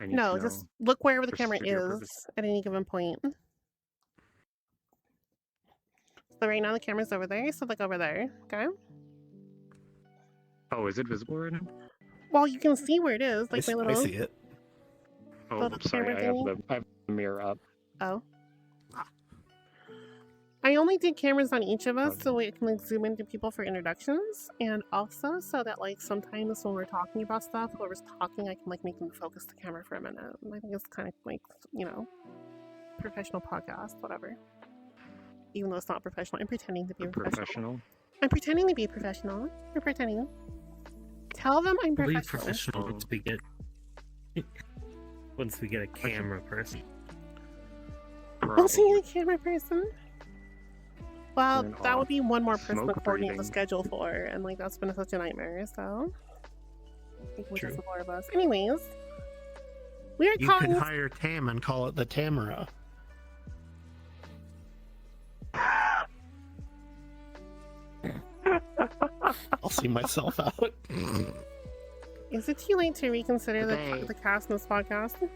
I need No, to just know look wherever the for camera studio is purposes. at any given point. So right now the camera's over there, so look over there, okay? Oh, is it visible right now? Well, you can see where it is, like my I little... see it. Oh, little sorry, camera I have the mirror up. Oh. I only did cameras on each of us Okay. so we can like zoom into people for introductions, and also so that like sometimes when we're talking about stuff, whoever's talking, I can like make them focus the camera for a minute. And I think it's kind of like, you know, professional podcast, whatever. Even though it's not professional, I'm pretending to be professional. I'm pretending to be professional. I'm pretending. Tell them I'm We'll be professional. professional once we get a camera person. Once we get a camera person. Well, Turn that would off be one more person to smoke coordinate the breathing. schedule for, and like that's been such a nightmare. So, I think we're True. just the four of us. Anyways, we are You calling. could hire Tam and call it the Tamara. I'll see myself out. Is it too late to reconsider Today. the cast in this podcast?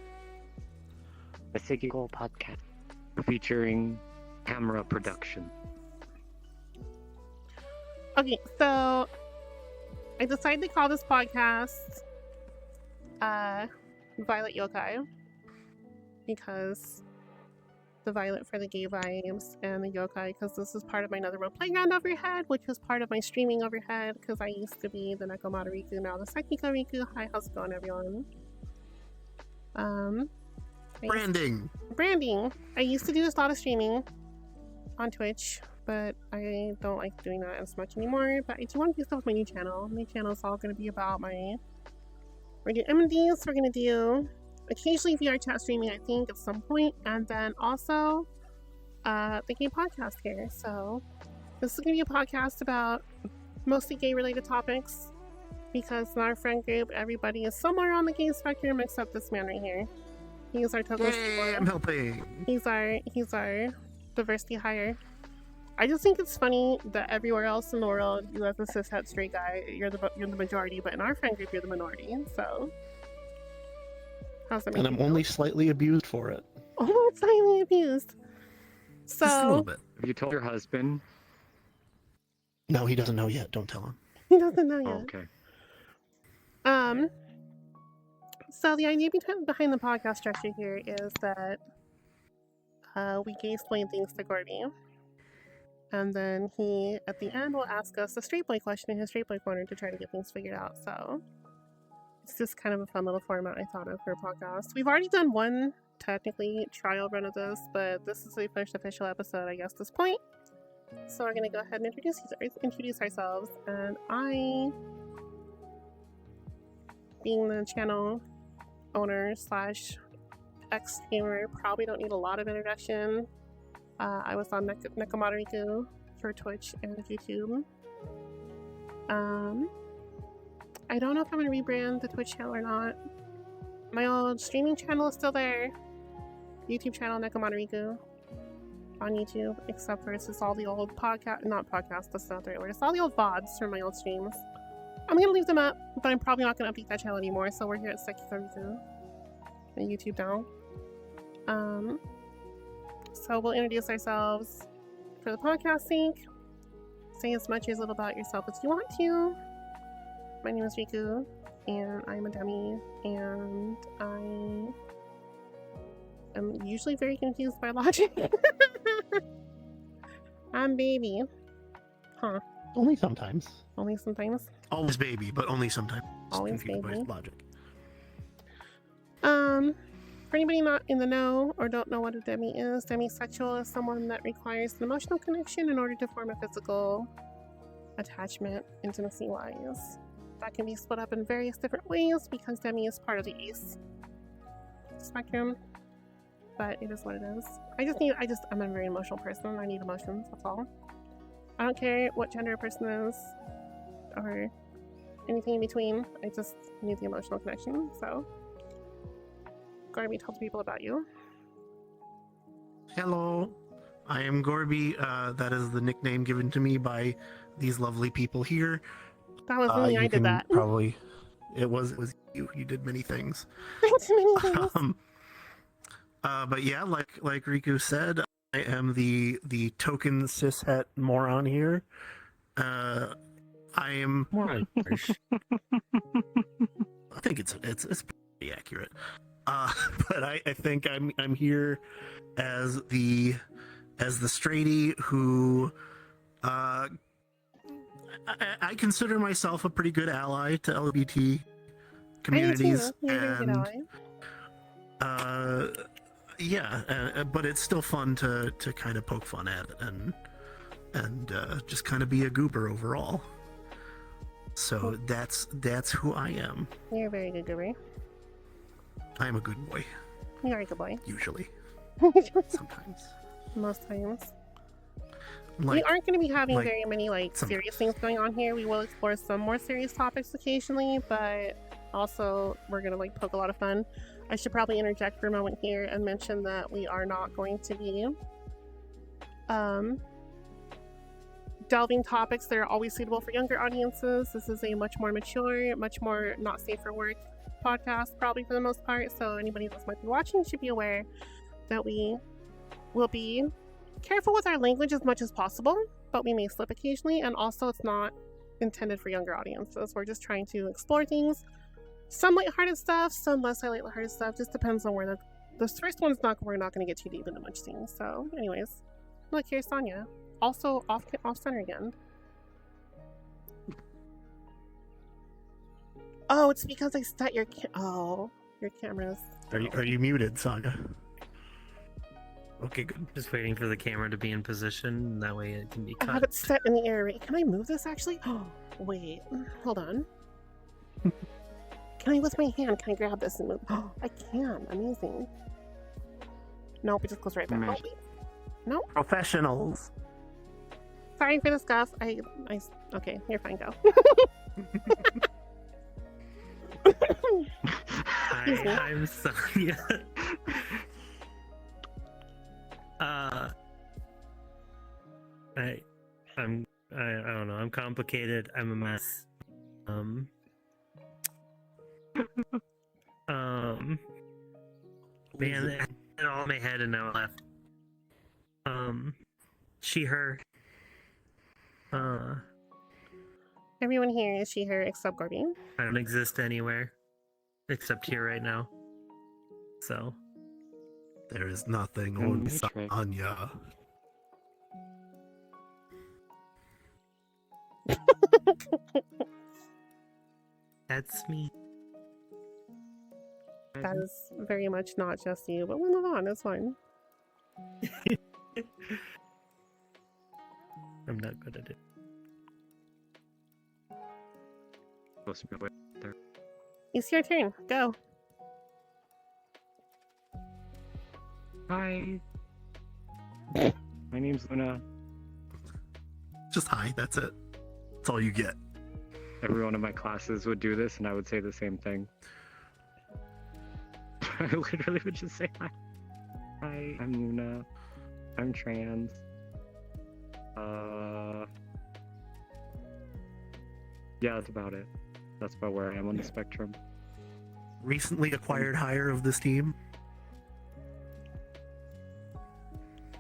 The Sekiko podcast featuring camera production. Okay, so I decided to call this podcast Violet Youkai because the violet for the gay vibes and the yokai because this is part of my Netherworld playground overhead, which was part of my streaming overhead because I used to be the Riku, now the SekikoRiku. Hi, how's it going, everyone? Branding. Branding. I used to do a lot of streaming on Twitch, but I don't like doing that as much anymore. But I do want to do stuff with my new channel. My channel is all going to be about my... We're going to do MDs, we're going to do occasionally VRChat streaming, I think, at some point, and then also the gay podcast here. So this is going to be a podcast about mostly gay-related topics because in our friend group, everybody is somewhere on the gay spectrum except this man right here. He's our total. Yay, I'm helping. He's our diversity hire. I just think it's funny that everywhere else in the world, you as a cishet straight guy, you're the majority, but in our friend group, you're the minority. So, how's that make And you I'm feel? only slightly abused for it. Almost slightly abused. Just a little So bit. Have you told your husband? No, he doesn't know yet. Don't tell him. he doesn't know Oh, yet. okay. So the idea behind the podcast structure here is that we gay explain things to Gorby. And then he, at the end, will ask us the straight boy question in his straight boy corner to try to get things figured out. So it's just kind of a fun little format I thought of for a podcast. We've already done one, technically, trial run of this, but this is the first official episode, I guess, at this point. So we're going to go ahead and introduce ourselves. And I, being the channel owner / ex-gamer, probably don't need a lot of introduction. I was on Riku for Twitch and YouTube. I don't know if I'm going to rebrand the Twitch channel or not. My old streaming channel is still there. YouTube channel, Riku on YouTube, except for it's just all the old not podcast, that's not the right word. It's all the old VODs from my old streams. I'm going to leave them up, but I'm probably not going to update that channel anymore, so we're here at SekikoRiku and YouTube now. So we'll introduce ourselves for the podcast sake. Say as much or as little about yourself as you want to. My name is Riku, and I'm a dummy, and I am usually very confused by logic. I'm baby. Huh. Only sometimes. Only sometimes. Always baby, but only sometimes. Always Confused baby. by logic. For anybody not in the know or don't know what a demi is, demisexual is someone that requires an emotional connection in order to form a physical attachment, intimacy-wise. That can be split up in various different ways because demi is part of the ace spectrum, but it is what it is. I'm a very emotional person. I need emotions, that's all. I don't care what gender a person is or anything in between. I just need the emotional connection, so Gorby, tell the people about you. Hello, I am Gorby. That is the nickname given to me by these lovely people here. That was me. I You did can that. probably, It was you. You did many things. Thanks, many things. But yeah, like Riku said, I am the token cishet moron here. I am. More like harsh. I think it's pretty accurate. But I think I'm here as the straighty who I consider myself a pretty good ally to LGBT communities. You're a very good ally. But it's still fun to kind of poke fun at and just kind of be a goober overall. So that's who I am. You're a very good goober. I am a good boy. You are a good boy. Usually. Sometimes. Most times. Like, we aren't going to be having like very many serious things going on here. We will explore some more serious topics occasionally, but also we're going to poke a lot of fun. I should probably interject for a moment here and mention that we are not going to be delving topics that are always suitable for younger audiences. This is a much more mature, much more not safe for work podcast, probably for the most part. So anybody that might be watching should be aware that we will be careful with our language as much as possible, but we may slip occasionally, and also it's not intended for younger audiences. We're just trying to explore things, some lighthearted stuff, some less lighthearted stuff. Just depends on where the first one's we're not going to get too deep into much things. So anyways, look, here's Sonia, also off center again. Oh, it's because I set your your camera's. Are you muted, Saga? Okay, good. Just waiting for the camera to be in position, that way it can be cut. I have it set in the air. Can I move this actually? Oh, wait. Hold on. Can I, with my hand, can I grab this and move? Oh, I can. Amazing. Nope, it just goes right back. Oh, wait. Nope. Professionals. Sorry for the scuff. Okay, you're fine, go. Hi, I'm Sonia. I don't know. I'm complicated. I'm a mess. Man, it had all in my head and now it left. She, her. Everyone here is she, her, except Gorby. I don't exist anywhere except here right now. So. There is nothing on Sonya. That's me. That is very much not just you, but we'll move on. It's fine. I'm not good at it. Supposed to be way there. It's your turn. Go. Hi. My name's Luna. Just hi, that's it. That's all you get. Everyone in my classes would do this, and I would say the same thing. I literally would just say hi. Hi, I'm Luna. I'm trans. Yeah, that's about it. That's about where I am on the spectrum. Recently acquired hire of this team.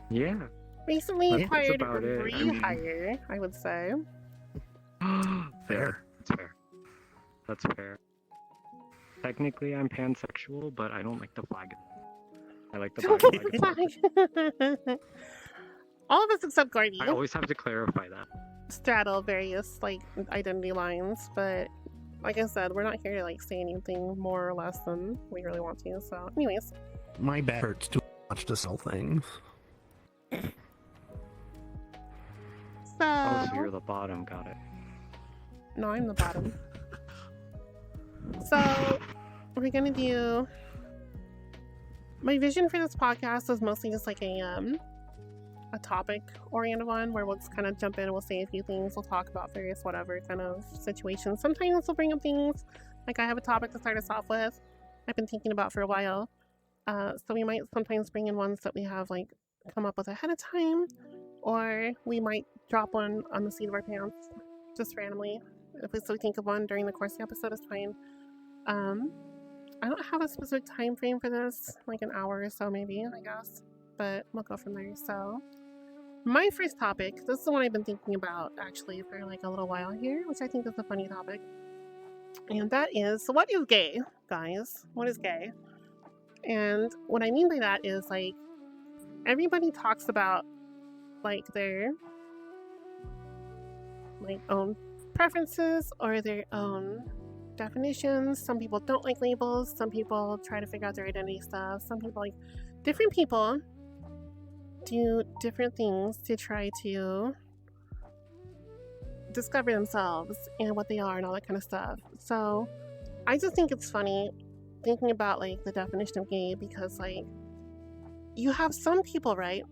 Yeah. Recently That's acquired about it. rehire, I would say. Fair. That's fair. That's fair. Technically, I'm pansexual, but I don't like the flag. I like the flag. All of us except Gordy I always have to clarify that. straddle various identity lines, but like I said, we're not here to say anything more or less than we really want to. So, anyways, My back hurts too much to sell things. Oh, so you're the bottom. Got it. No, I'm the bottom. So, we're gonna do. My vision for this podcast is mostly just a topic-oriented one where we'll just kind of jump in and we'll say a few things. We'll talk about various whatever kind of situations. Sometimes we'll bring up things like I have a topic to start us off with. I've been thinking about for a while. So we might sometimes bring in ones that we have come up with ahead of time, or we might drop one on the seat of our pants just randomly. If we think of one during the course of the episode, it's fine. I don't have a specific time frame for this, like an hour or so maybe, I guess, but we'll go from there. So my first topic, this is the one I've been thinking about actually for like a little while here, which I think is a funny topic, and that is, what is gay, guys? What is gay? And what I mean by that is, like, everybody talks about like their like own preferences or their own definitions. Some people don't like labels. Some people try to figure out their identity stuff. Some people, like, different people do different things to try to discover themselves and what they are and all that kind of stuff. So I just think it's funny thinking about like the definition of gay, because like you have some people, right?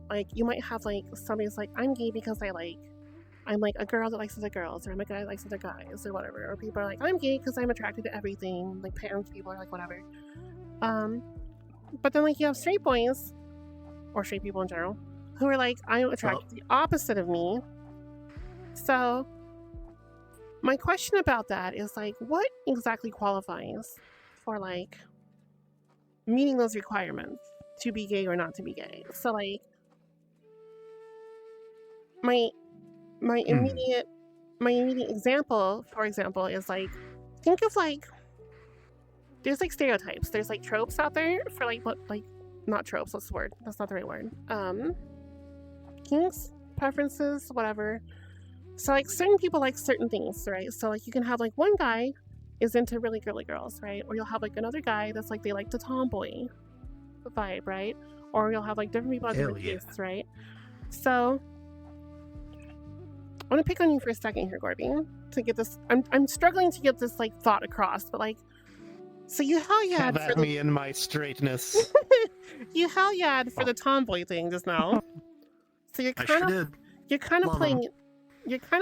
Like you might have like somebody's like, I'm gay because I'm like a girl that likes other girls, or I'm a guy that likes other guys, or whatever. Or people are like, I'm gay because I'm attracted to everything. Like trans people are like whatever. But then like you have straight boys, or straight people in general, who are like, I'm attracted to the opposite of me. So my question about that is like, what exactly qualifies for like meeting those requirements to be gay or not to be gay? So like my immediate example, for example, is like, think of like, there's like stereotypes, there's like tropes out there for like what, like, not tropes, what's the word? That's not the right word. Kinks, preferences, whatever. So like certain people like certain things, right? So like you can have like one guy is into really girly girls, right? Or you'll have like another guy that's like, they like the tomboy vibe, right? Or you'll have like different people at different tastes, right? So I want to pick on you for a second here, Gorby, to get this. I'm struggling to get this like thought across, but like, so you hell yeah Have me in my straightness. you hell yeah for the tomboy thing just now. So you're kind of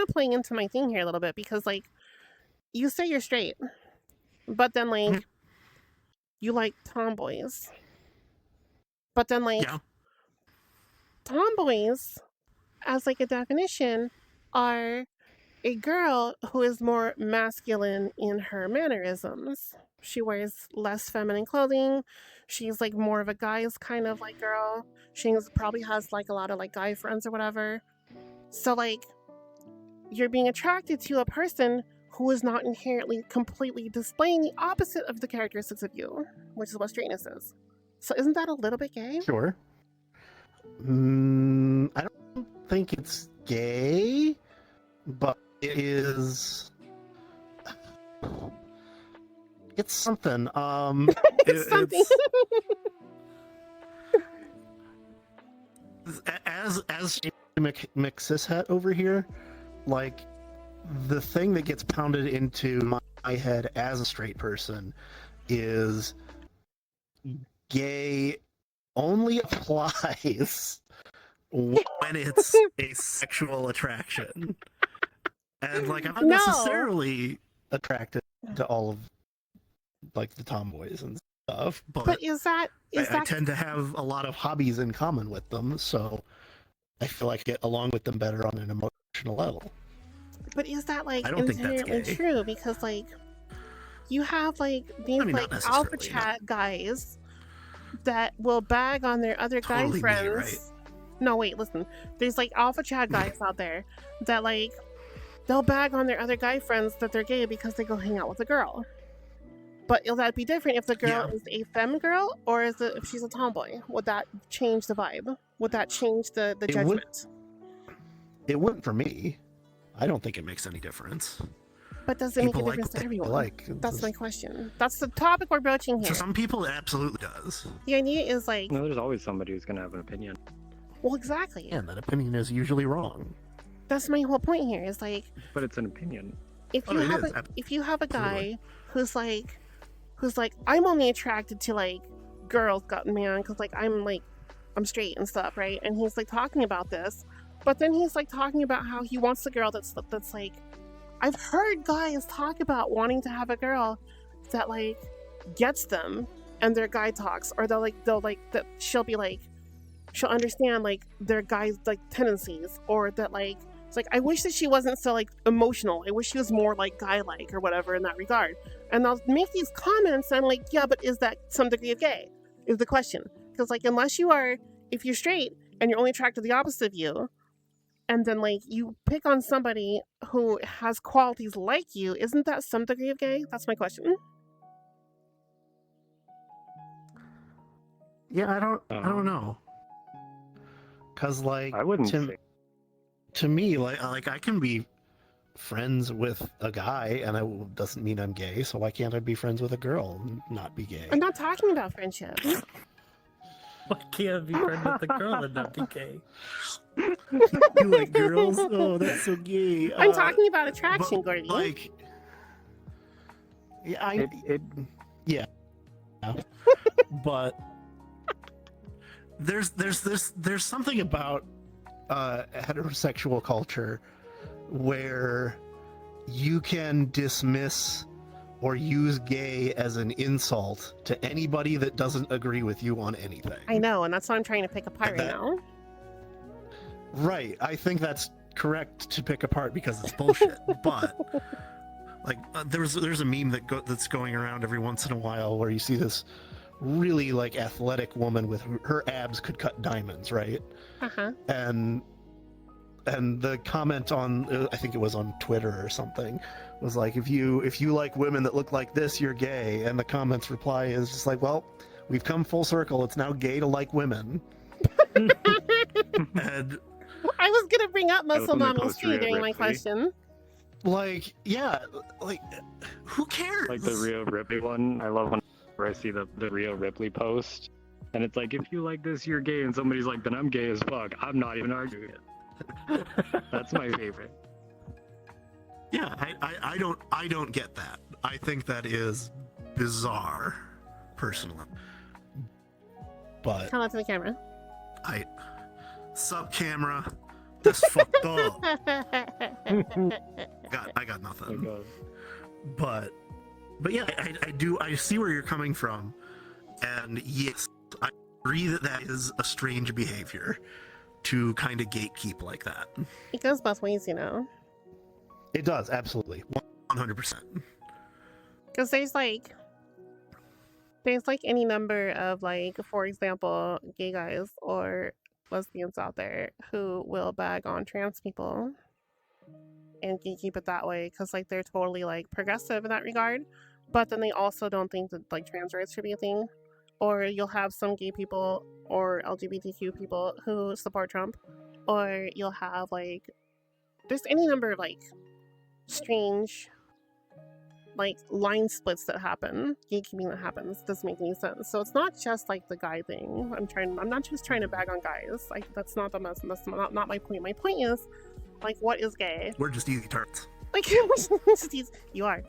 playing into my thing here a little bit, because like you say you're straight, but then like you like tomboys, but then like tomboys as like a definition are a girl who is more masculine in her mannerisms. She wears less feminine clothing. She's like more of a guy's kind of like girl. She probably has like a lot of like guy friends or whatever. So like you're being attracted to a person who is not inherently completely displaying the opposite of the characteristics of you, which is what straightness is. So isn't that a little bit gay? Sure. I don't think it's gay, but it is. It's something. It's something. As McCishat over here, like the thing that gets pounded into my head as a straight person is gay only applies when it's a sexual attraction. And like I'm not necessarily attracted to all of like the tomboys and stuff, but I tend to have a lot of hobbies in common with them, so I feel like I get along with them better on an emotional level. But is that like inherently true? Because like you have like these like alpha chat guys that will bag on their other guy friends. Right? No, wait, listen. There's like alpha chat guys out there that like they'll bag on their other guy friends that they're gay because they go hang out with a girl. But will that be different if the girl is a femme girl, or is it if she's a tomboy? Would that change the vibe? Would that change the judgment? It wouldn't for me. I don't think it makes any difference. But does it make a difference to everyone? That's my question. That's the topic we're broaching here. For some people, it absolutely does. The idea is like... No, there's always somebody who's going to have an opinion. Well, exactly. And that opinion is usually wrong. That's my whole point here, is like... But it's an opinion. If you have a guy who's like, I'm only attracted to like girls, man, because like I'm straight and stuff, right? And he's like talking about this, but then he's like talking about how he wants a girl that's like, I've heard guys talk about wanting to have a girl that like gets them and their guy talks, or she'll understand like their guys like tendencies, or that like It's like, I wish that she wasn't so like emotional. I wish she was more like guy-like or whatever in that regard. And they'll make these comments, and I'm like, yeah, but is that some degree of gay? Is the question. Because like, unless you are, if you're straight and you're only attracted to the opposite of you, and then like you pick on somebody who has qualities like you, isn't that some degree of gay? That's my question. Yeah, I don't know. Cause like I wouldn't say. to me, like I can be friends with a guy, and it doesn't mean I'm gay. So why can't I be friends with a girl and not be gay? I'm not talking about friendships. Why can't I be friends with the girl and not be gay? You like girls? Oh, that's so gay. I'm talking about attraction, but, Gordy. like, yeah, yeah, but there's something about heterosexual culture where you can dismiss or use gay as an insult to anybody that doesn't agree with you on anything. I know, and that's what I'm trying to pick apart right now. Right. I think that's correct to pick apart because it's bullshit. But like, there's a meme that's going around every once in a while where you see this really like athletic woman with her abs could cut diamonds, right? Uh-huh. And the comment on, I think it was on Twitter or something, was like, if you like women that look like this, you're gay. And the comments reply is just like, well, we've come full circle. It's now gay to like women. And I was gonna bring up muscle only mommies too during my Ripley. question. like, yeah, like, who cares? Like the Rhea Ripley one. I love whenever I see the Rhea Ripley post. And it's like, if you like this, you're gay. And somebody's like, then I'm gay as fuck. I'm not even arguing it. That's my favorite. Yeah, I don't get that. I think that is bizarre, personally. But Tell that to the camera. sub camera, that's fucked up. I got nothing. Oh, But yeah, I see where you're coming from, and yes, I agree that is a strange behavior to kind of gatekeep like that. It goes both ways, you know. It does, absolutely, 100%. Because there's like any number of like, for example, gay guys or lesbians out there who will bag on trans people and keep it that way because like they're totally like progressive in that regard, but then they also don't think that like trans rights should be a thing. Or you'll have some gay people or LGBTQ people who support Trump, or you'll have like there's any number of like strange like line splits that happen, gatekeeping that happens. Doesn't make any sense. So it's not just like the guy thing. I'm not just trying to bag on guys. Like that's not not my point. My point is like, what is gay? We're just easy tarts. Like you are,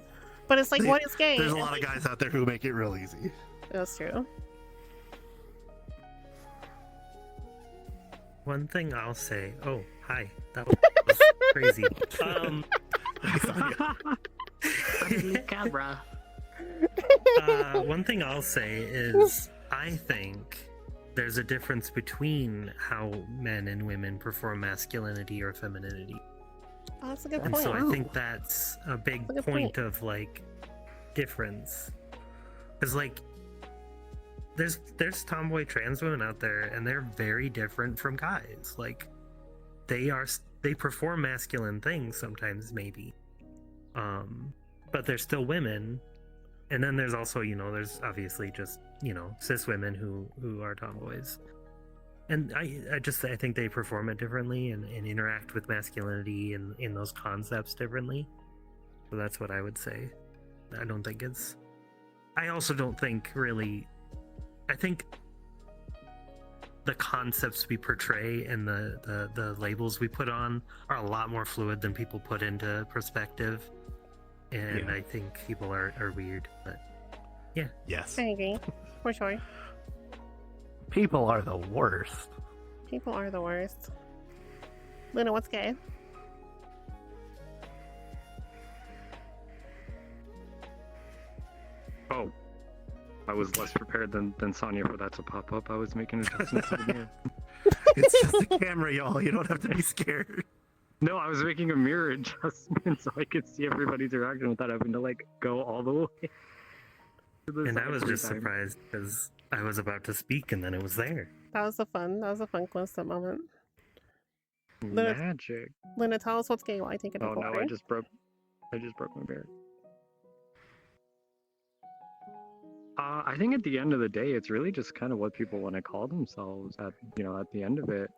but it's like, what is gay? There's a lot of guys out there who make it real easy. That's true. One thing I'll say. Oh, hi. That was crazy. Camera. One thing I'll say is I think there's a difference between how men and women perform masculinity or femininity. Oh, that's a good And point. so I think that's a big That's a good point point. of like difference. Because like there's tomboy trans women out there and they're very different from guys. Like they perform masculine things sometimes maybe. But they're still women. And then there's also, there's obviously just, cis women who are tomboys. And I think they perform it differently and interact with masculinity and in those concepts differently. So that's what I would say. I also don't think really, I think the concepts we portray and the labels we put on are a lot more fluid than people put into perspective. And I think people are weird, but yeah. Yes. I agree, for sure. People are the worst. People are the worst. Luna, what's gay? Oh, I was less prepared than Sonya for that to pop up. I was making adjustments in here. It's just a camera, y'all. You don't have to be scared. No, I was making a mirror adjustment so I could see everybody's reaction without having to like go all the way. to the And I side was every just time. surprised because I was about to speak and then it was there. That was a fun coincident moment. Luna, Magic. Luna, tell us what's gay while I take a drink Oh of no, water. I just broke my mirror. I think at the end of the day, it's really just kind of what people want to call themselves. At the end of it,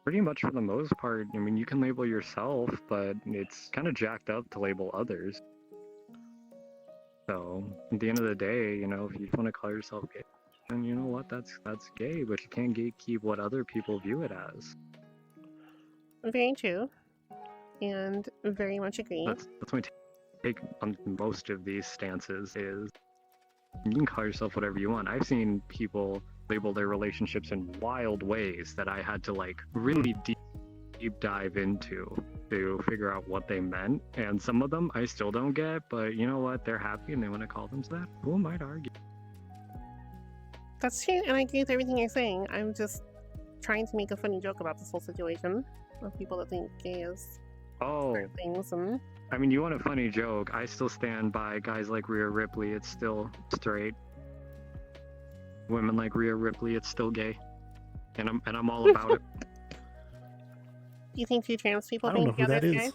pretty much for the most part. I mean, you can label yourself, but it's kind of jacked up to label others. So at the end of the day, if you want to call yourself gay, then you know what, that's gay. But you can't gatekeep what other people view it as. Very true. And very much agree. That's my take on most of these stances. Is you can call yourself whatever you want. I've seen people label their relationships in wild ways that I had to like really deep dive into to figure out what they meant. And some of them I still don't get, but you know what? They're happy and they want to call themselves that. Who am I to argue? That's true, and I agree with everything you're saying. I'm just trying to make a funny joke about this whole situation of people that think gay is Oh, certain things, and I mean, you want a funny joke? I still stand by guys like Rhea Ripley. It's still straight. Women like Rhea Ripley. It's still gay, and I'm all about it. you think two trans people I don't think know who the that other's is.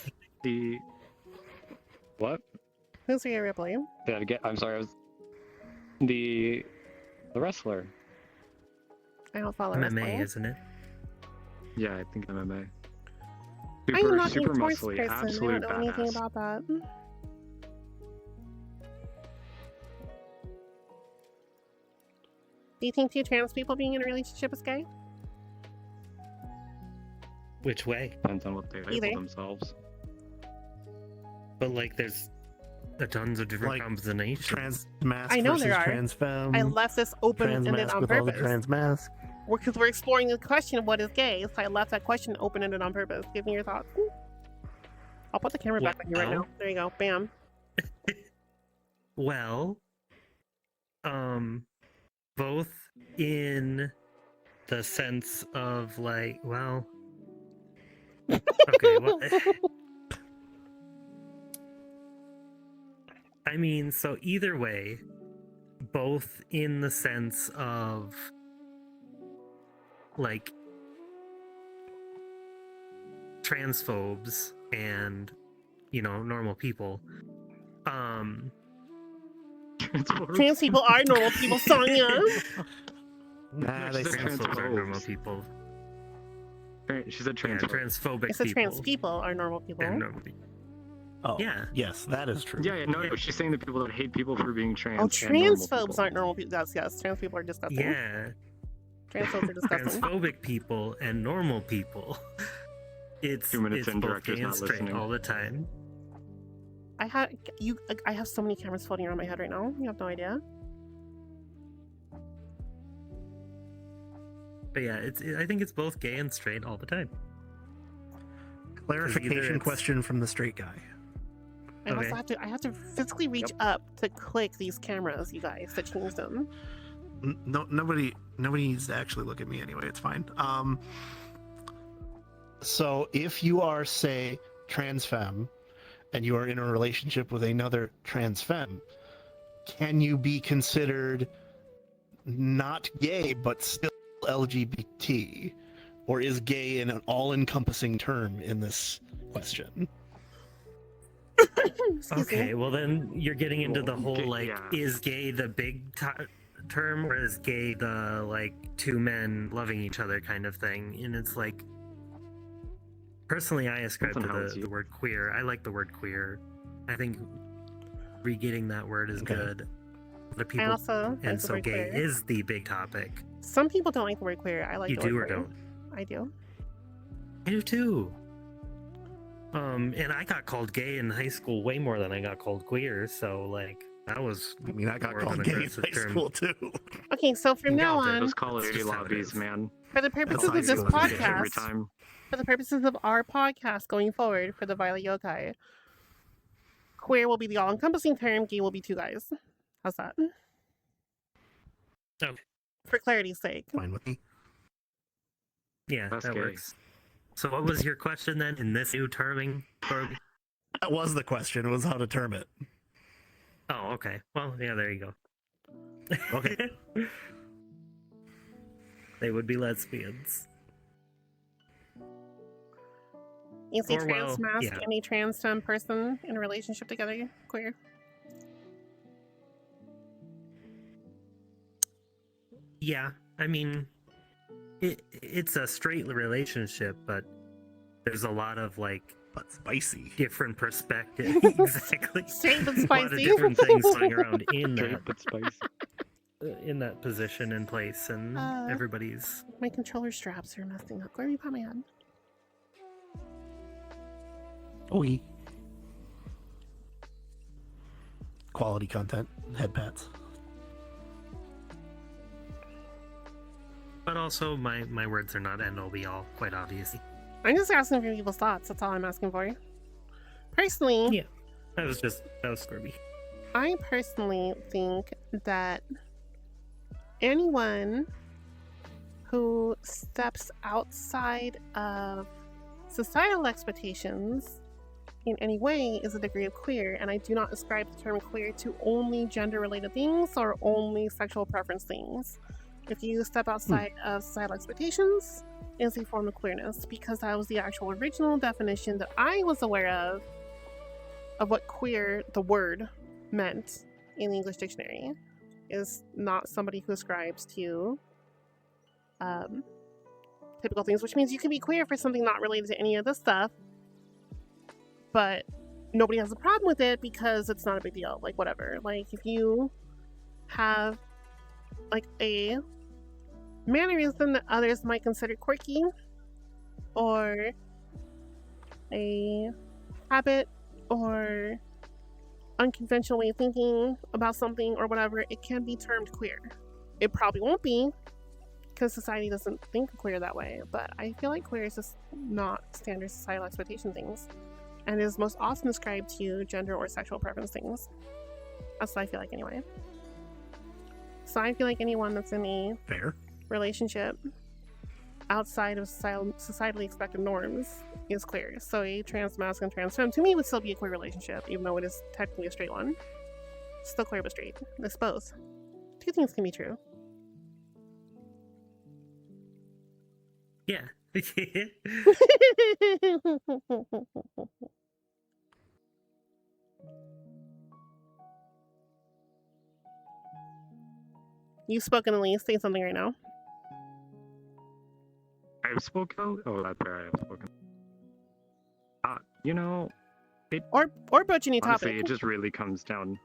gay? The what? Who's Rhea Ripley? I'm sorry. I was the wrestler. I don't follow MMA, wrestling. isn't it? Yeah, I think MMA. I'm Super, not a super sports muscly, person. I absolute don't know anything badass. about that. Do you think two trans people being in a relationship is gay? Which way? Depends on what they label Either. themselves. But like, there's tons of different Like, combinations. Trans mask I know versus there are. trans femme. I left this open-ended trans mask on with all the purpose. trans mask. Because we're exploring the question of what is gay, so I left that question open-ended on purpose. Give me your thoughts. I'll put the camera back on you right now. Well. There you go. Bam. Well, both in the sense of like, well, okay, well, I mean, so either way, both in the sense of like transphobes and normal people. Trans people are normal people, Sonya. Nah, they she said trans- Transphobes are normal transphobes. people. She said Yeah, trans. transphobic I said people. trans people are normal people. are normal people. Oh, Yeah. yes, that is true. Yeah, no, she's saying the people that hate people for being trans. Oh, and normal transphobes people. aren't normal people. Yes, trans people are disgusting. Yeah, Transphobes are disgusting. transphobic people and normal people. It's 2 minutes it's in, both director's gay and not straight listening. all the time. I have so many cameras floating around my head right now. You have no idea. But yeah, I think it's both gay and straight all the time. Clarification it's- question from the straight guy. I also have to physically reach up to click these cameras, you guys, to change them. No, nobody needs to actually look at me anyway. It's fine. So if you are, say, trans femme, and you are in a relationship with another trans femme, can you be considered not gay but still LGBT, or is gay an all-encompassing term in this question? Excuse Okay, me. well then you're getting into the whole Gay- like, yeah. is gay the big term, or is gay the like two men loving each other kind of thing? And it's like, personally, I ascribe Something to else the word queer. I like the word queer. I think re-getting that word is Okay. good. The I people, also like and the so word gay queer. is the big topic. Some people don't like the word queer. I like You the do word or queer. don't? I do. I do too. And I got called gay in high school way more than I got called queer. So like, that was I mean, I got more of called an gay in aggressive high term. school too. Okay, so from now Yeah, on, Those college That's just how it lobbies, is. man. for the purposes high of this school Every podcast, time. for the purposes of our podcast going forward for the Violet Yokai, queer will be the all-encompassing term, gay will be two guys. How's that? Okay. 哦 For clarity's sake. Fine with me. Yeah, That's that gay. works. So what was your question then in this new terming, Corby? That was the question, was how to term it. Oh, okay. Well, yeah, there you go. Okay. They would be lesbians. Is a Or, trans well, mask yeah. and a trans femme person in a relationship together queer? Yeah, I mean, it's a straight relationship, but there's a lot of like But spicy. different perspectives. Exactly. Straight but A lot of spicy. different things going around in Straight that but spicy. position and place, and everybody's. My controller straps are messing up. Where are you put my head? Okay. Quality content. Head pats. But also, my words are not end all be all, quite obviously. I'm just asking for people's thoughts. That's all I'm asking for. Personally, Yeah, that was Scorby. I personally think that anyone who steps outside of societal expectations in any way is a degree of queer, and I do not ascribe the term queer to only gender-related things or only sexual preference things. If you step outside of societal expectations, it's a form of queerness, because that was the actual original definition that I was aware of what queer, the word, meant in the English dictionary. Is not somebody who ascribes to typical things, which means you can be queer for something not related to any of this stuff, but nobody has a problem with it because it's not a big deal. Like, whatever. Like, if you have like a mannerism that others might consider quirky, or a habit or unconventional way of thinking about something or whatever, it can be termed queer. It probably won't be, because society doesn't think of queer that way, but I feel like queer is just not standard societal expectation things, and is most often ascribed to gender or sexual preference things. That's what I feel like anyway. So I feel like anyone that's in a Fair. relationship outside of societally expected norms is queer. So a trans masc and trans femme to me would still be a queer relationship, even though it is technically a straight one. Still queer but straight. It's both. Two things can be true. Yeah. You've spoken, Elise. Say something right now. I've spoken. Oh, that's where I have spoken. You know, Or broach any honestly, topic. it just really comes down.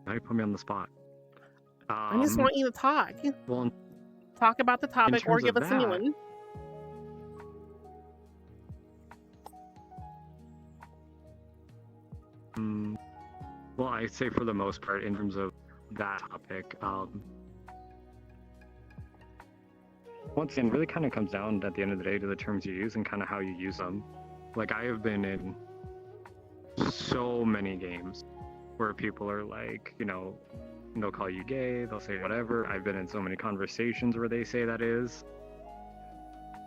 Now you put me on the spot. I just want you to talk. Well, Talk about the topic or terms give of us a new that, one. well, I say for the most part, in terms of that topic, once again, really kind of comes down at the end of the day to the terms you use and kind of how you use them. Like, I have been in so many games where people are like, you know, they'll call you gay, they'll say whatever. I've been in so many conversations where they say that is,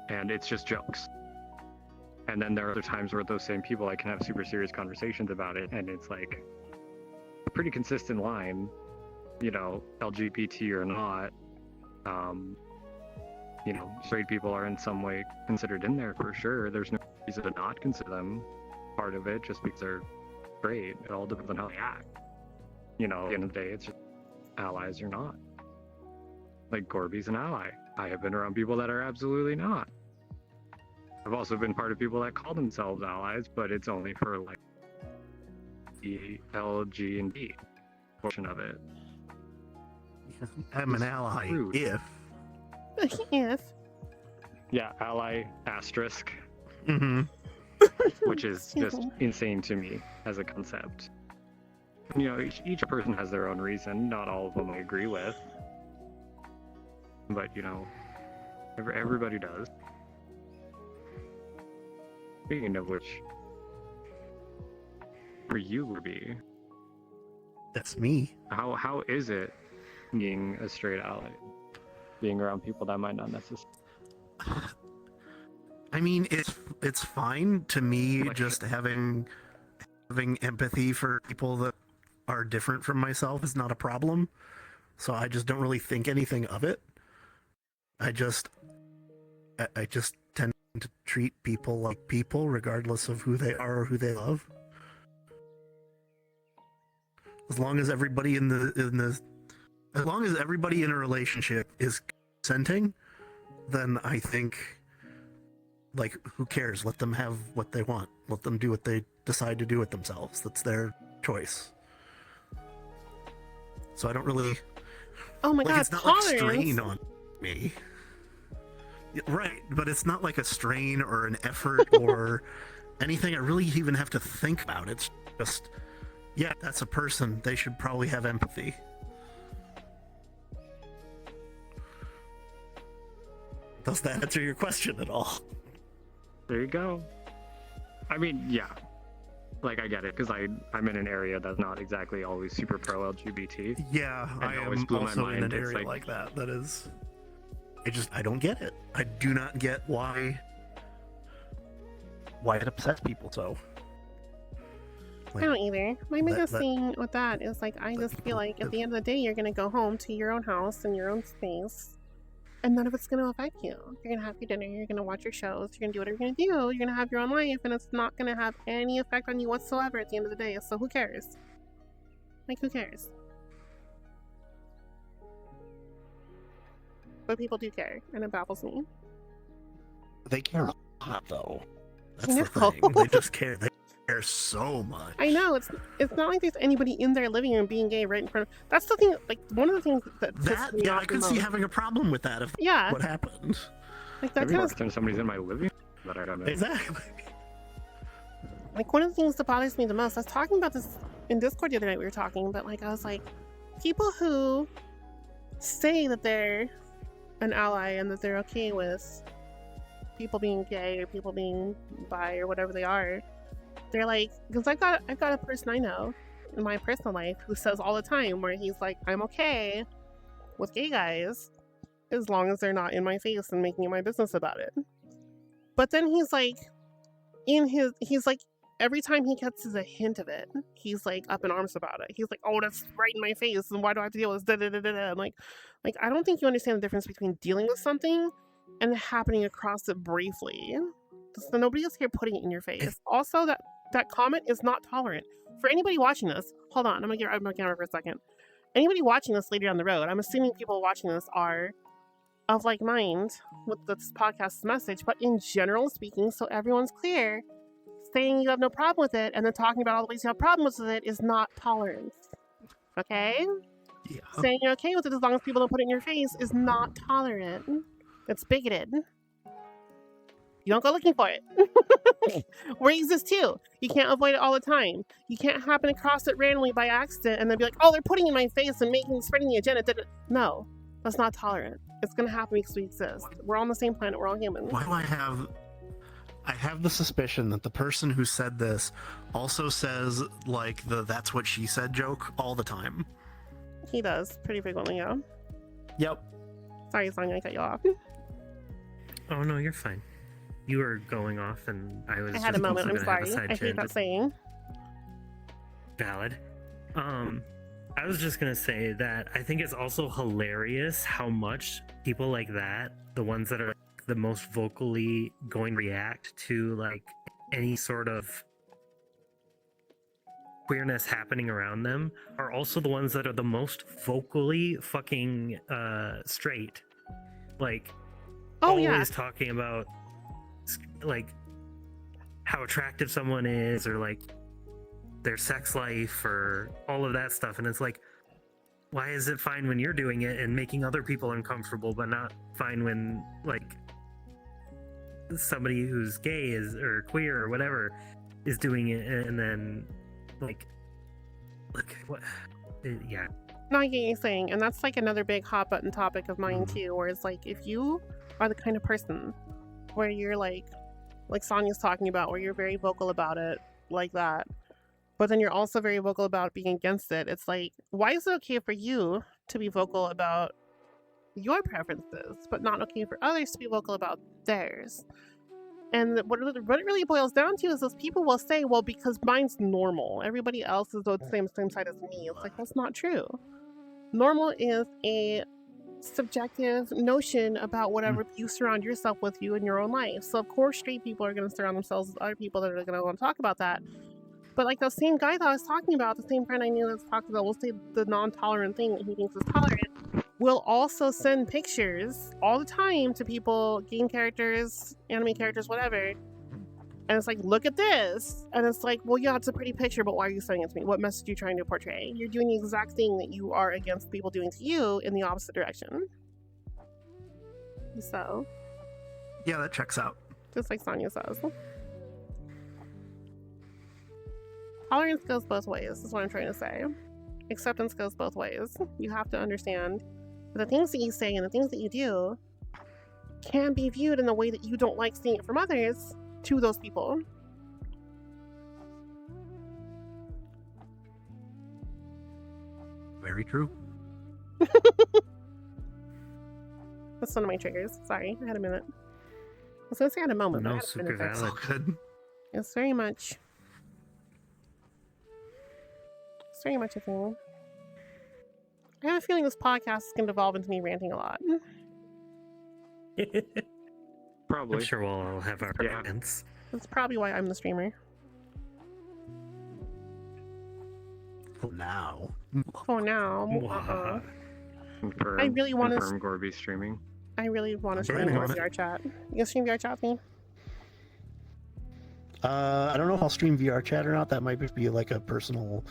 and it's just jokes. And then there are other times where those same people, I can have super serious conversations about it, and it's like a pretty consistent line, you know, LGBT or not. You know, straight people are in some way considered in there for sure. There's no reason to not consider them part of it just because they're straight. It all depends on how they act. You know, at the end of the day, it's just allies or not. Like, Gorby's an ally. I have been around people that are absolutely not. I've also been part of people that call themselves allies, but it's only for like the LG and D portion of it. I'm an It's ally rude. if. Yes. Yeah, ally asterisk, Mm-hmm. which is just insane to me as a concept. You know, each person has their own reason. Not all of them I agree with, but you know, everybody does. Speaking of which, for you, Ruby, That's me. how is it being a straight ally, being around people that might not necessarily. I mean, it's fine to me Like- just having empathy for people that are different from myself is not a problem. So I just don't really think anything of it. I just tend to treat people like people, regardless of who they are or who they love. As long as everybody as long as everybody in a relationship is consenting, then I think, like, who cares? Let them have what they want. Let them do what they decide to do with themselves. That's their choice. So I don't really. Oh my Like, god, it's not like a tolerance. strain on me. Yeah, right, but it's not like a strain or an effort or anything I really even have to think about. It's just, yeah, that's a person. They should probably have empathy. Does that answer your question at all? There you go. I mean, yeah. Like, I get it, because I'm in an area that's not exactly always super pro-LGBT. Yeah, And I it always am blew my also in mind. an It's area like- like that. That is, I don't get it. I do not get why it upsets people so. I don't either. My biggest that- thing with that is like I that just feel people- like at the end of the day you're gonna go home to your own house and your own space, and none of it's gonna affect you. You're gonna have your dinner, you're gonna watch your shows, you're gonna do whatever you're gonna do, you're gonna have your own life, and it's not gonna have any effect on you whatsoever at the end of the day. So who cares? Like, who cares? But people do care, and it baffles me. They care a lot, though. I That's the know. thing. They just care. They care so much. I know it's not like there's anybody in their living room being gay right in front of. That's the thing. Like one of the things that pisses That, me yeah, off I the could see most. having a problem with that if Yeah, what happened. like that Maybe kind more of concerned somebody's in my living room that I don't know. Exactly. like one of the things that bothers me the most. I was talking about this in Discord the other night. We were talking, but like I was like, people who say that they're an ally and that they're okay with people being gay or people being bi or whatever they are. They're like, because I've got a person I know in my personal life who says all the time where he's like, I'm okay with gay guys as long as they're not in my face and making it my business about it. But then he's like, he's like, every time he gets a hint of it, he's like up in arms about it. He's like, oh, that's right in my face, and why do I have to deal with this? Da, da, da, da, da. I'm like, I don't think you understand the difference between dealing with something and happening across it briefly. So nobody is here putting it in your face. Also, that comment is not tolerant. For anybody watching this, hold on, I'm gonna get out of my camera for a second. Anybody watching this later down the road, I'm assuming people watching this are of like mind with this podcast's message, but in general speaking, so everyone's clear, saying you have no problem with it and then talking about all the ways you have problems with it is not tolerance. Okay? Yeah. Saying you're okay with it as long as people don't put it in your face is not tolerant. It's bigoted. You don't go looking for it. We're exist too. You can't avoid it all the time. You can't happen across it randomly by accident and then be like, oh, they're putting it in my face and spreading the agenda. No, that's not tolerant. It's gonna happen because we exist. We're on the same planet. We're all humans. Why do I have the suspicion that the person who said this also says like the "that's what she said" joke all the time. He does pretty frequently, yeah. Yep. Sorry, Sonya, I cut you off. Oh no, you're fine. You were going off, and I was. I had a just moment. also I'm gonna have a sorry. side I hate that tangent. saying. Valid. I was just gonna say that I think it's also hilarious how much people like that, the ones that are like, the most vocally going to react to like any sort of queerness happening around them, are also the ones that are the most vocally fucking straight. Like Oh always yeah. talking about like how attractive someone is or like their sex life or all of that stuff, and it's like, why is it fine when you're doing it and making other people uncomfortable but not fine when like somebody who's gay is or queer or whatever is doing it? And then like what yeah. No, I get what you're saying, and that's like another big hot button topic of mine too, where it's like if you are the kind of person where you're like Sonya's talking about, where you're very vocal about it like that, but then you're also very vocal about being against it. It's like, why is it okay for you to be vocal about your preferences, but not okay for others to be vocal about theirs. And what it really boils down to is those people will say, well, because mine's normal. Everybody else is the same side as me. It's like, that's not true. Normal is a subjective notion about whatever you surround yourself with you in your own life. So, of course, straight people are going to surround themselves with other people that are going to want to talk about that. But, like, the same guy that I was talking about, the same friend I knew that's talking about, we'll say the non-tolerant thing that he thinks is tolerant, will also send pictures all the time to people, game characters, anime characters, whatever. And it's like, look at this. And it's like, well, yeah, it's a pretty picture, but why are you sending it to me? What message are you trying to portray? You're doing the exact thing that you are against people doing to you in the opposite direction. So. Yeah, that checks out. Just like Sonia says. Tolerance goes both ways, is what I'm trying to say. Acceptance goes both ways. You have to understand that the things that you say and the things that you do can be viewed in the way that you don't like seeing it from others to those people. Very true. That's one of my triggers. Sorry, I had a minute. I was going to say I had a moment. but I No, had a super minute there. valid. Good. It's very much a thing. I have a feeling this podcast is going to devolve into me ranting a lot. Probably. I'm sure we'll all have our Yeah. rants. That's probably why I'm the streamer. Now. For now. Mwah. Confirm, I really wanna confirm Gorby streaming. I really want to stream Planning more on it. VRChat. You gonna stream VRChat with me? I don't know if I'll stream VRChat or not. That might be like a personal,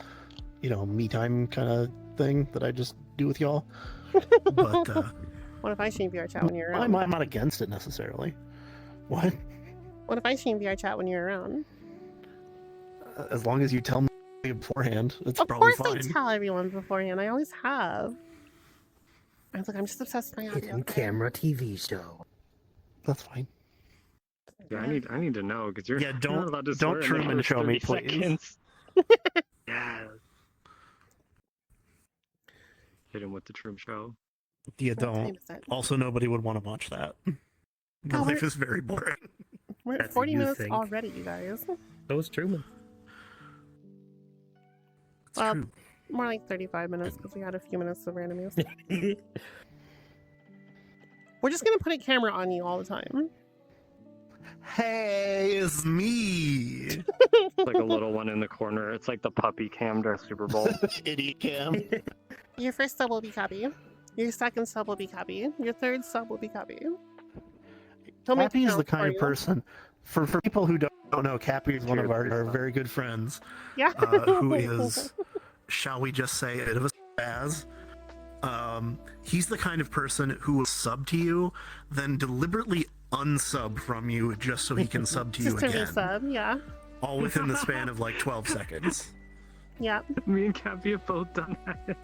me time kind of thing that I just do with y'all. But What if I stream VRChat when you're around? I'm not against it necessarily. What? What if I stream VRChat when you're around? As long as you tell me beforehand, it's Of probably course fine. I tell everyone beforehand. I always have. I was like, I'm just obsessed with my audio. Hidden camera TV show. That's fine. Yeah, I need to know because you're Yeah, not don't- allowed to don't swear in the Truman first show me, 30 please. seconds. Yeah. Hit him with the Trim show. You What don't. time is it? Also, nobody would want to watch that. My Oh, life we're- is very boring. We're at That's a 40 you minutes thing. already, you guys. That was Truman. It's Well, true. More like 35 minutes because we had a few minutes of random news. We're just gonna put a camera on you all the time. Hey, it's me. Like a little one in the corner. It's like the puppy cam during Super Bowl. Idiot cam. Your first sub will be Cappy. Your second sub will be Cappy. Your third sub will be Cappy. He'll make Cappy is the accounts for kind of you. person. For people who don't know, Cappy is one of our very good friends. Yeah. Who is, shall we just say, a bit of a spaz. He's the kind of person who will sub to you, then deliberately unsub from you just so he can sub to you Just to again. resub, yeah. All within the span of like 12 seconds. Yeah. Me and Cappy have both done that.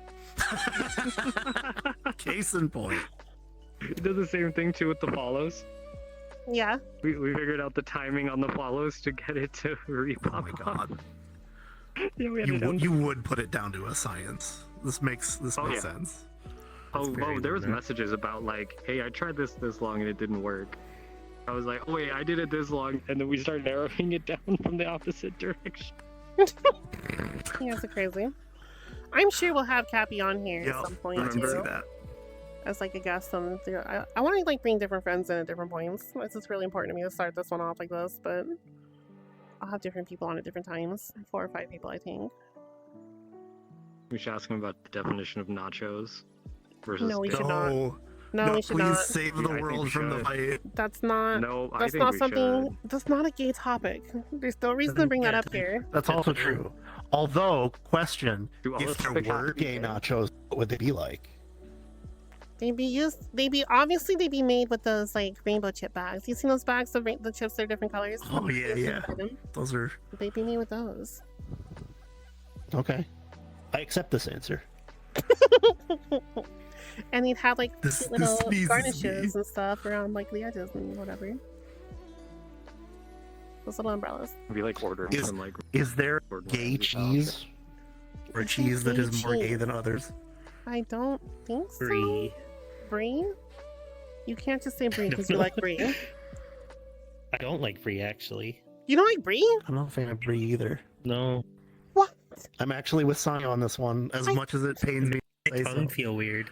Case in point. He does the same thing too with the follows. Yeah. We figured out the timing on the follows to get it to repop. Oh my god. Yeah, we had it down. You would put it down to a science. This makes Oh, yeah. sense. very There was limit. messages about like, hey, I tried this long and it didn't work. I was like, oh wait, I did it this long, and then we started narrowing it down from the opposite direction. Yeah, it's crazy. I'm sure we'll have Cappy on here Yeah, at some point remember too, that. as like a guest. On I want to like bring different friends in at different points. It's just really important to me to start this one off like this, but I'll have different people on at different times. 4 or 5 people, I think. We should ask him about the definition of nachos versus. No, we should not. No, No, we should please not. save Yeah, I the think world we from the should. fight. That's not. No, I That's think not we something. should. That's not a gay topic. There's no reason to bring that up here. That's also true. Although, question: Do all if the there topics have were to be gay gay? nachos, what would they be like? They'd be obviously they'd be made with those like rainbow chip bags. You seen those bags of the chips that are different colors? Oh, yeah, yeah. Those are They'd be made with those. okay. I accept this answer. And they'd have like This- cute little this sneezes garnishes me. and stuff around like the edges and whatever. Those little umbrellas. Be like ordering Is- from like. Is there Gordon gay Ramsay style. cheese? Or Is there cheese that gay is more gay cheese? than others? I don't think so. Bree. Bree? You can't just say Bree because you like Bree. I don't like Bree, actually. You don't like Bree? I'm not a fan of Bree either. No. What? I'm actually with Sanya on this one, as much as it pains me to say It so. doesn't feel weird.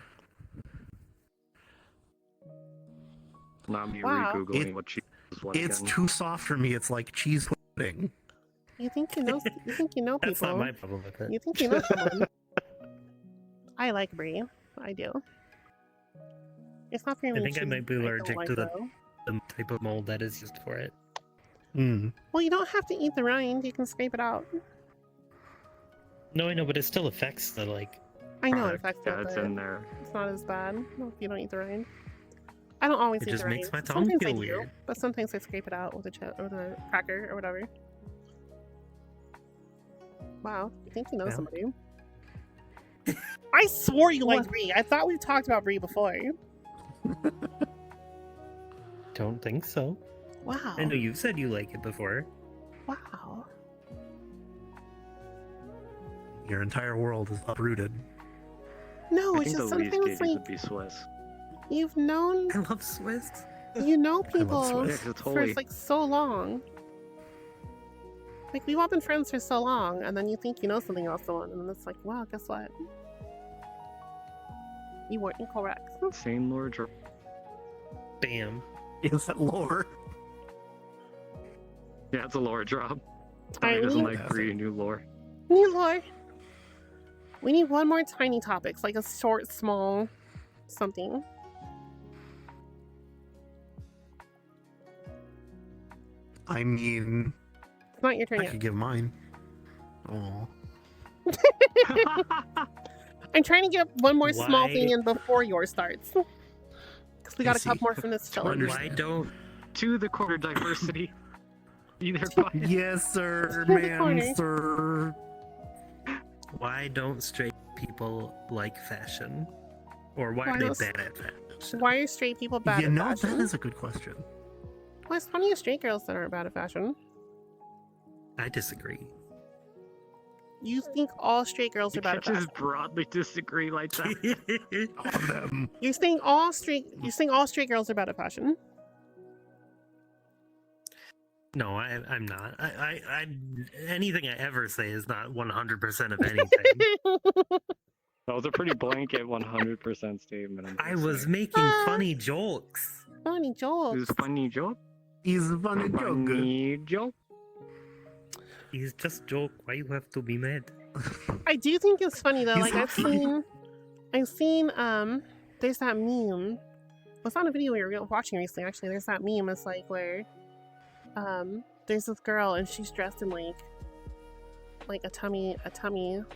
Not me Wow. re-googling what cheese is what It's again. too soft for me. It's like cheese pudding. You think you know? You think you know people? That's not my problem with it. You think you know someone? I like Brie. I do. It's not very I think I might be allergic to the though. type of mold that is used for it. Well, you don't have to eat the rind. You can scrape it out. No, I know, but it still affects the like. I know it product. affects Yeah, it, it's but in there. it's not as bad if you don't eat the rind. I don't always It eat just the rind. makes my tongue Sometimes feel I do, weird. but sometimes I scrape it out with a or the cracker or whatever. Wow, you think you know Yeah. somebody? I swore you liked Brie. I thought we talked about Brie before. Don't think so. Wow. I know you've said you like it before. Wow. Your entire world is uprooted. No, I it's think just the least something gauge like would be Swiss. you've known I love Swiss. you know I people love Swiss. Yeah, 'cause it's for holy. like so long. Like we've all been friends for so long, and then you think you know something about someone, and then it's like, wow, guess what? You weren't incorrect. Same Lord. Bam. Is that lore? Yeah, it's a lore drop. Alright, He we doesn't need, like Bree, new lore. Lord. We need one more tiny topic, like a short, small something. I mean, It's not your turn I yet. could give mine. Oh, I'm trying to get one more small Why- thing in before yours starts. Because we got I a couple see. more from this filler. Understand. Why don't To the quarter diversity. Either bias. yes, sir, To the corner. ma'am, sir. why don't straight people like fashion? Or why Why are they don't- bad at fashion? Why are straight people bad You at know, fashion? that is a good question. Well, there's plenty of straight girls that aren't bad at fashion. I disagree. You think all straight girls You are bad can't at just fashion? broadly disagree like that. All of them. You're saying all straight girls are bad at fashion? No, I'm not. I anything I ever say is not 100% of anything. That was a pretty blanket 100% statement. I'm I just was saying. making funny jokes. Funny It jokes. was a funny joke. He's a funny joke. Funny joke. It's just joke. Why you have to be mad? I do think it's funny though. He's Like not I've seen there's that meme. It's on a video we were watching recently actually. There's that meme, it's like where there's this girl and she's dressed in like a tummy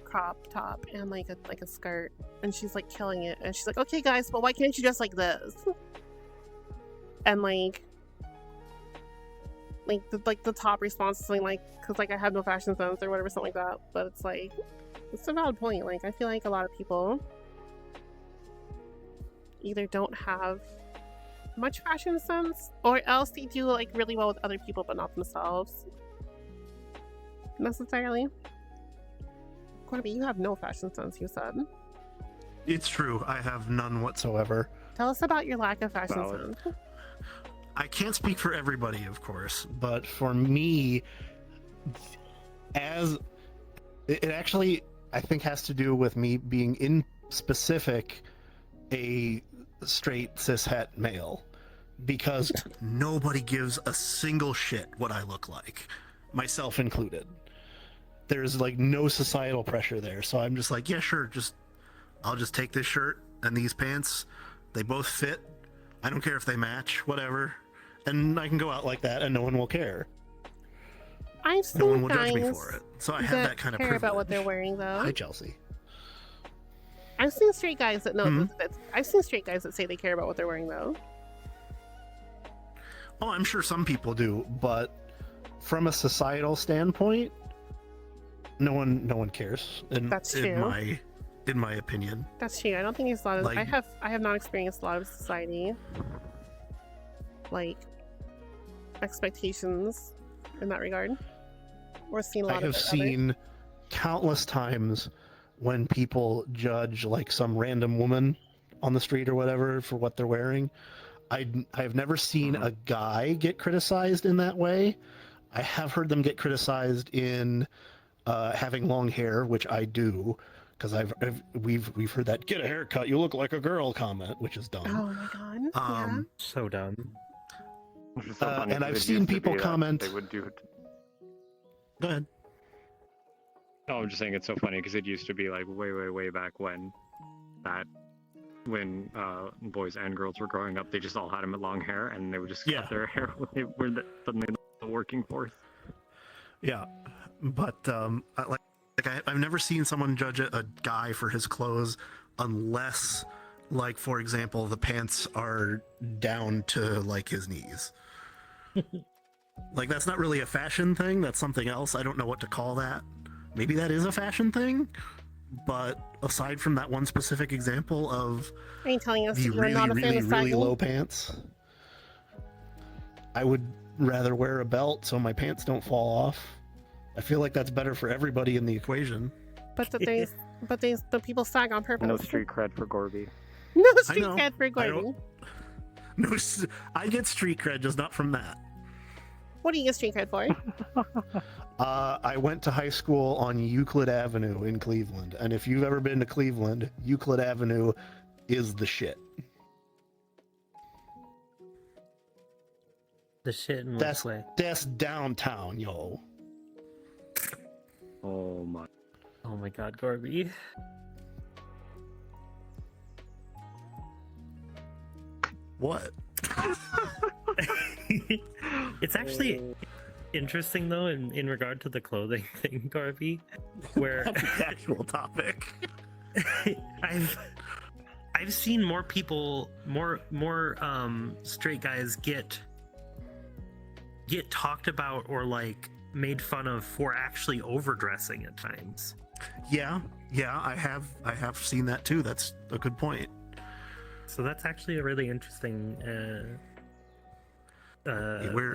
crop top and like a skirt, and she's like killing it, and she's like, okay guys, but why can't you dress like this? And like the top response is something like, because like I have no fashion sense or whatever, something like that. But it's like, it's a valid point. Like I feel like a lot of people either don't have much fashion sense, or else they do like really well with other people but not themselves necessarily. Corby, you have no fashion sense, you said. It's true. I have none whatsoever. Tell us about your lack of fashion Valid. sense. I can't speak for everybody, of course, but for me, as it actually, I think, has to do with me being in specific a straight cishet male, because nobody gives a single shit what I look like, myself included. There's like no societal pressure there, so I'm just like, yeah, sure, I'll just take this shirt and these pants. They both fit. I don't care if they match, whatever. And I can go out like that and no one will care. I've seen No one will guys judge me for it. So I have that kind of care privilege. about what they're wearing though. Hi, Chelsea. I've seen straight guys that know Mhm. I've seen straight guys that say they care about what they're wearing though. Oh, I'm sure some people do, but from a societal standpoint, no one cares. That's in true. In my opinion. That's true. I don't think there's a lot of Like- I have not experienced a lot of society like expectations in that regard. Or seen a lot I of have it, rather. seen countless times when people judge like some random woman on the street or whatever for what they're wearing. I've never seen a guy get criticized in that way. I have heard them get criticized in having long hair, which I do, because we've heard that "get a haircut, you look like a girl" comment, which is dumb. Oh my god. Yeah. So dumb. Which is so funny and 'cause I've it seen used to people be that comment. they would do it. Go ahead. No, I'm just saying it's so funny because it used to be like way back when boys and girls were growing up, they just all had them with long hair and they would just cut their hair when they were suddenly the working force. Yeah, but I've never seen someone judge a guy for his clothes unless, like, for example, the pants are down to like his knees. Like, that's not really a fashion thing. That's something else. I don't know what to call that. Maybe that is a fashion thing. But aside from that one specific example of Are you telling us the you're really, not a fan really, of really sagging? low pants, I would rather wear a belt so my pants don't fall off. I feel like that's better for everybody in the equation. But the people sag on purpose. No street cred for Gorby. No street know. cred for I Gordy. don't- No, I get street cred, just not from that. What do you get street cred for? I went to high school on Euclid Avenue in Cleveland, and if you've ever been to Cleveland, Euclid Avenue is the shit. The shit in That's which way? that's downtown, yo. Oh my. Oh my god, Gorby. What? It's actually interesting though in regard to the clothing thing, Garvey, where That's the actual topic. I've seen more people, more straight guys get talked about or like made fun of for actually overdressing at times. Yeah, I have seen that too. That's a good point. So that's actually a really interesting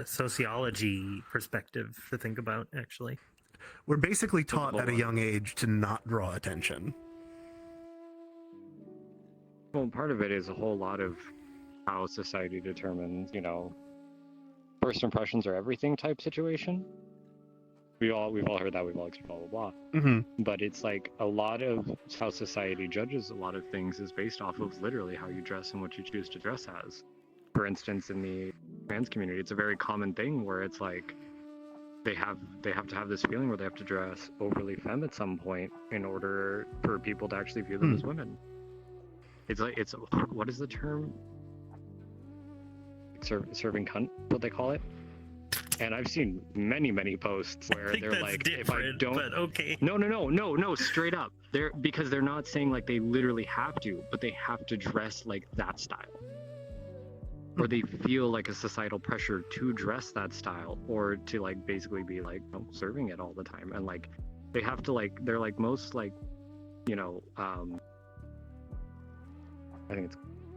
sociology perspective to think about, actually. We're basically taught at a young age to not draw attention. Well, part of it is a whole lot of how society determines, first impressions are everything type situation. We've all heard that, we've all blah blah blah. Mm-hmm. But it's like a lot of how society judges a lot of things is based off of literally how you dress and what you choose to dress as. For instance, in the trans community, it's a very common thing where it's like they have to have this feeling where they have to dress overly femme at some point in order for people to actually view them as women. It's what is the term? Serving cunt, what they call it. And I've seen many posts where they're like, if I don't, but okay. No, straight up. Because they're not saying like they literally have to, but they have to dress like that style. Or they feel like a societal pressure to dress that style, or to like basically be like serving it all the time. And like they have to like, they're like most like, I think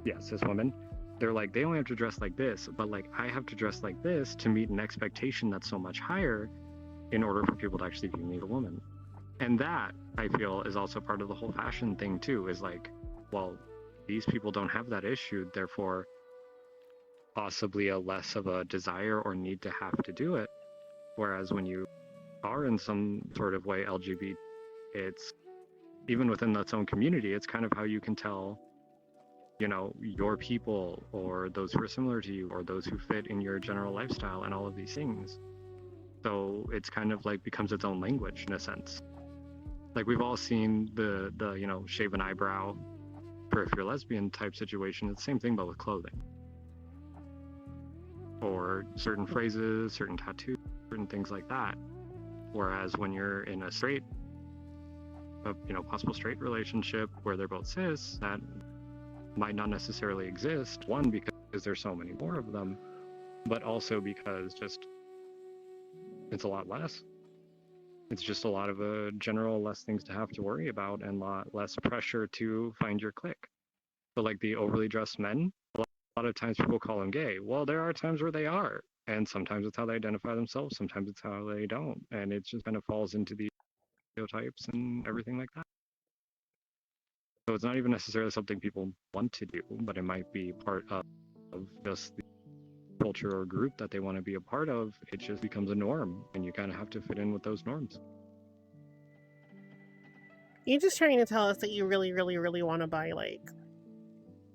it's cis women. They're like, they only have to dress like this, but like I have to dress like this to meet an expectation that's so much higher in order for people to actually view me as a woman. And that, I feel, is also part of the whole fashion thing too, is like, well, these people don't have that issue, therefore possibly a less of a desire or need to have to do it. Whereas when you are in some sort of way LGBT, it's, even within its own community, it's kind of how you can tell your people or those who are similar to you or those who fit in your general lifestyle and all of these things. So it's kind of like becomes its own language in a sense. Like we've all seen the shave an eyebrow for if you're lesbian type situation. It's the same thing but with clothing. Or certain phrases, certain tattoos, certain things like that. Whereas when you're in a straight possible straight relationship where they're both cis, that might not necessarily exist. One, because there's so many more of them, but also because just it's a lot less. It's just a lot of general less things to have to worry about and a lot less pressure to find your clique. But like the overly dressed men, a lot of times people call them gay. Well, there are times where they are, and sometimes it's how they identify themselves, sometimes it's how they don't, and it just kind of falls into the stereotypes and everything like that. So it's not even necessarily something people want to do, but it might be part of just the culture or group that they want to be a part of. It just becomes a norm, and you kind of have to fit in with those norms. You're just trying to tell us that you really, really, really want to buy, like,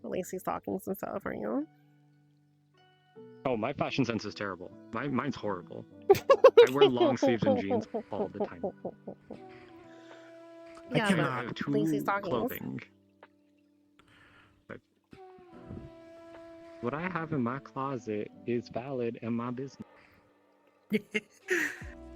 lacy stockings and stuff, aren't you? Oh, my fashion sense is terrible. Mine's horrible. I wear long sleeves and jeans all the time. Yeah, I but have two lacy stockings. clothing. But what I have in my closet is valid in my business.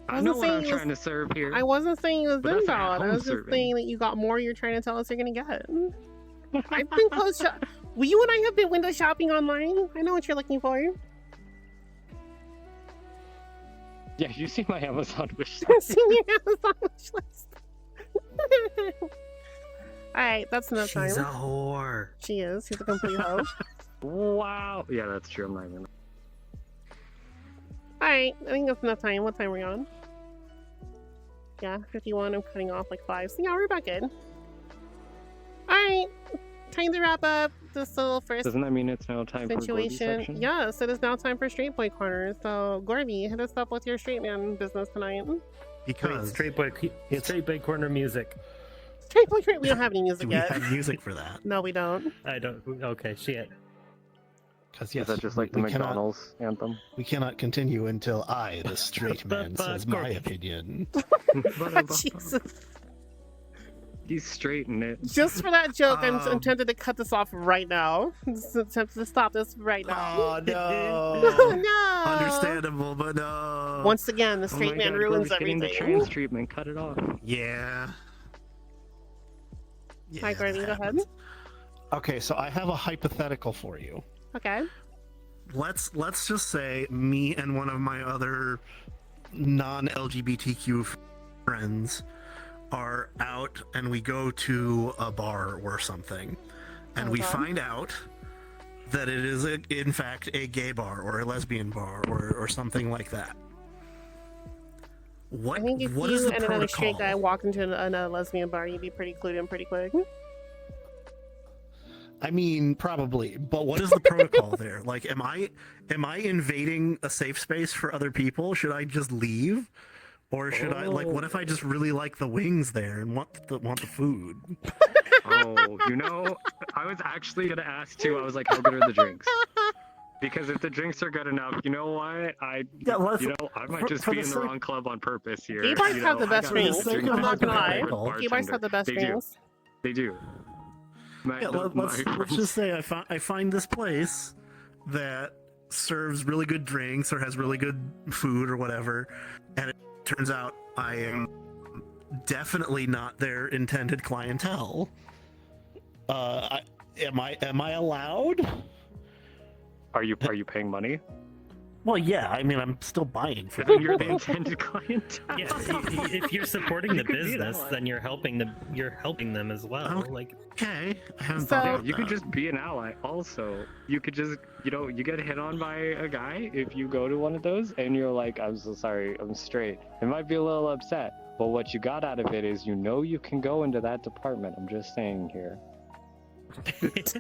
I know what I'm trying to serve here. I wasn't saying it was But that's invalid. I home was just serving. saying that you got more you're trying to tell us you're going to get. I've been clothes shop. Well, you and I have been window shopping online. I know what you're looking for. Yeah, you see my Amazon wish I've list. seen your Amazon wish list. Alright, that's enough She's a time. whore. She is. She's a complete hoe. Wow. Yeah, that's true. I'm not even. Alright, I think that's enough time. What time are we on? Yeah, 51. I'm cutting off like 5. So yeah, we're about good. Alright, time to wrap up this little first Doesn't that mean it's now time for Gorby situation. section? Yes, it is now time for Straight Boy Corner. So, Gorby, hit us up with your straight man business tonight. Wait, Because straight boy corner music. Straight Boy Corner, we don't have any do music we yet. have music for that? No, we don't. I don't. Okay, shit. Because Is yes, that just like the we cannot, McDonald's anthem? we cannot continue until I, the straight man, says my Gorby. opinion. Jesus. He's straighten it. Just for that joke, I'm Um, tempted to cut this off right now. I'm tempted to stop this right now. Oh no! No! Understandable, but no. Once again, the Oh straight my man God, ruins Gorby's getting the everything. trans treatment. Cut it off. Yeah. Hi, Gorby, that go ahead. happens. Okay, so I have a hypothetical for you. Okay. Let's just say me and one of my other non-LGBTQ friends are out and we go to a bar or something, and we Okay. find out that it is in fact a gay bar or a lesbian bar or something like that. What I think if what is you the and another straight protocol? guy walked into another lesbian bar, you'd be pretty clued in pretty quick. I mean, probably, but what is the protocol there? Like, am I invading a safe space for other people? Should I just leave, or should I like? What if I just really like the wings there and want the food? Oh, you know, I was actually gonna ask too. I was like, how good are the drinks? Because if the drinks are good enough, you know what? I might just for be the in the sake- wrong club on purpose here. Gay bars You have know, the best I gotta drinks. drink I'm not with gonna my lie. favorite Gay bars have the best They do. drinks. They do. Yeah, let's just say I find this place that serves really good drinks or has really good food or whatever, and it turns out I am definitely not their intended clientele. Am I allowed? Are you paying money? Well, yeah. I mean, I'm still buying for Then you're the intended clientele. Yeah, if you're supporting You the could be that business, one. then you're helping them. You're helping them as well. Okay. Like, Okay, I haven't So- thought Yeah, about you could that. just be an ally. Also, you could just, you get hit on by a guy if you go to one of those, and you're like, I'm so sorry, I'm straight. It might be a little upset, but what you got out of it is, you can go into that department. I'm just saying here. You get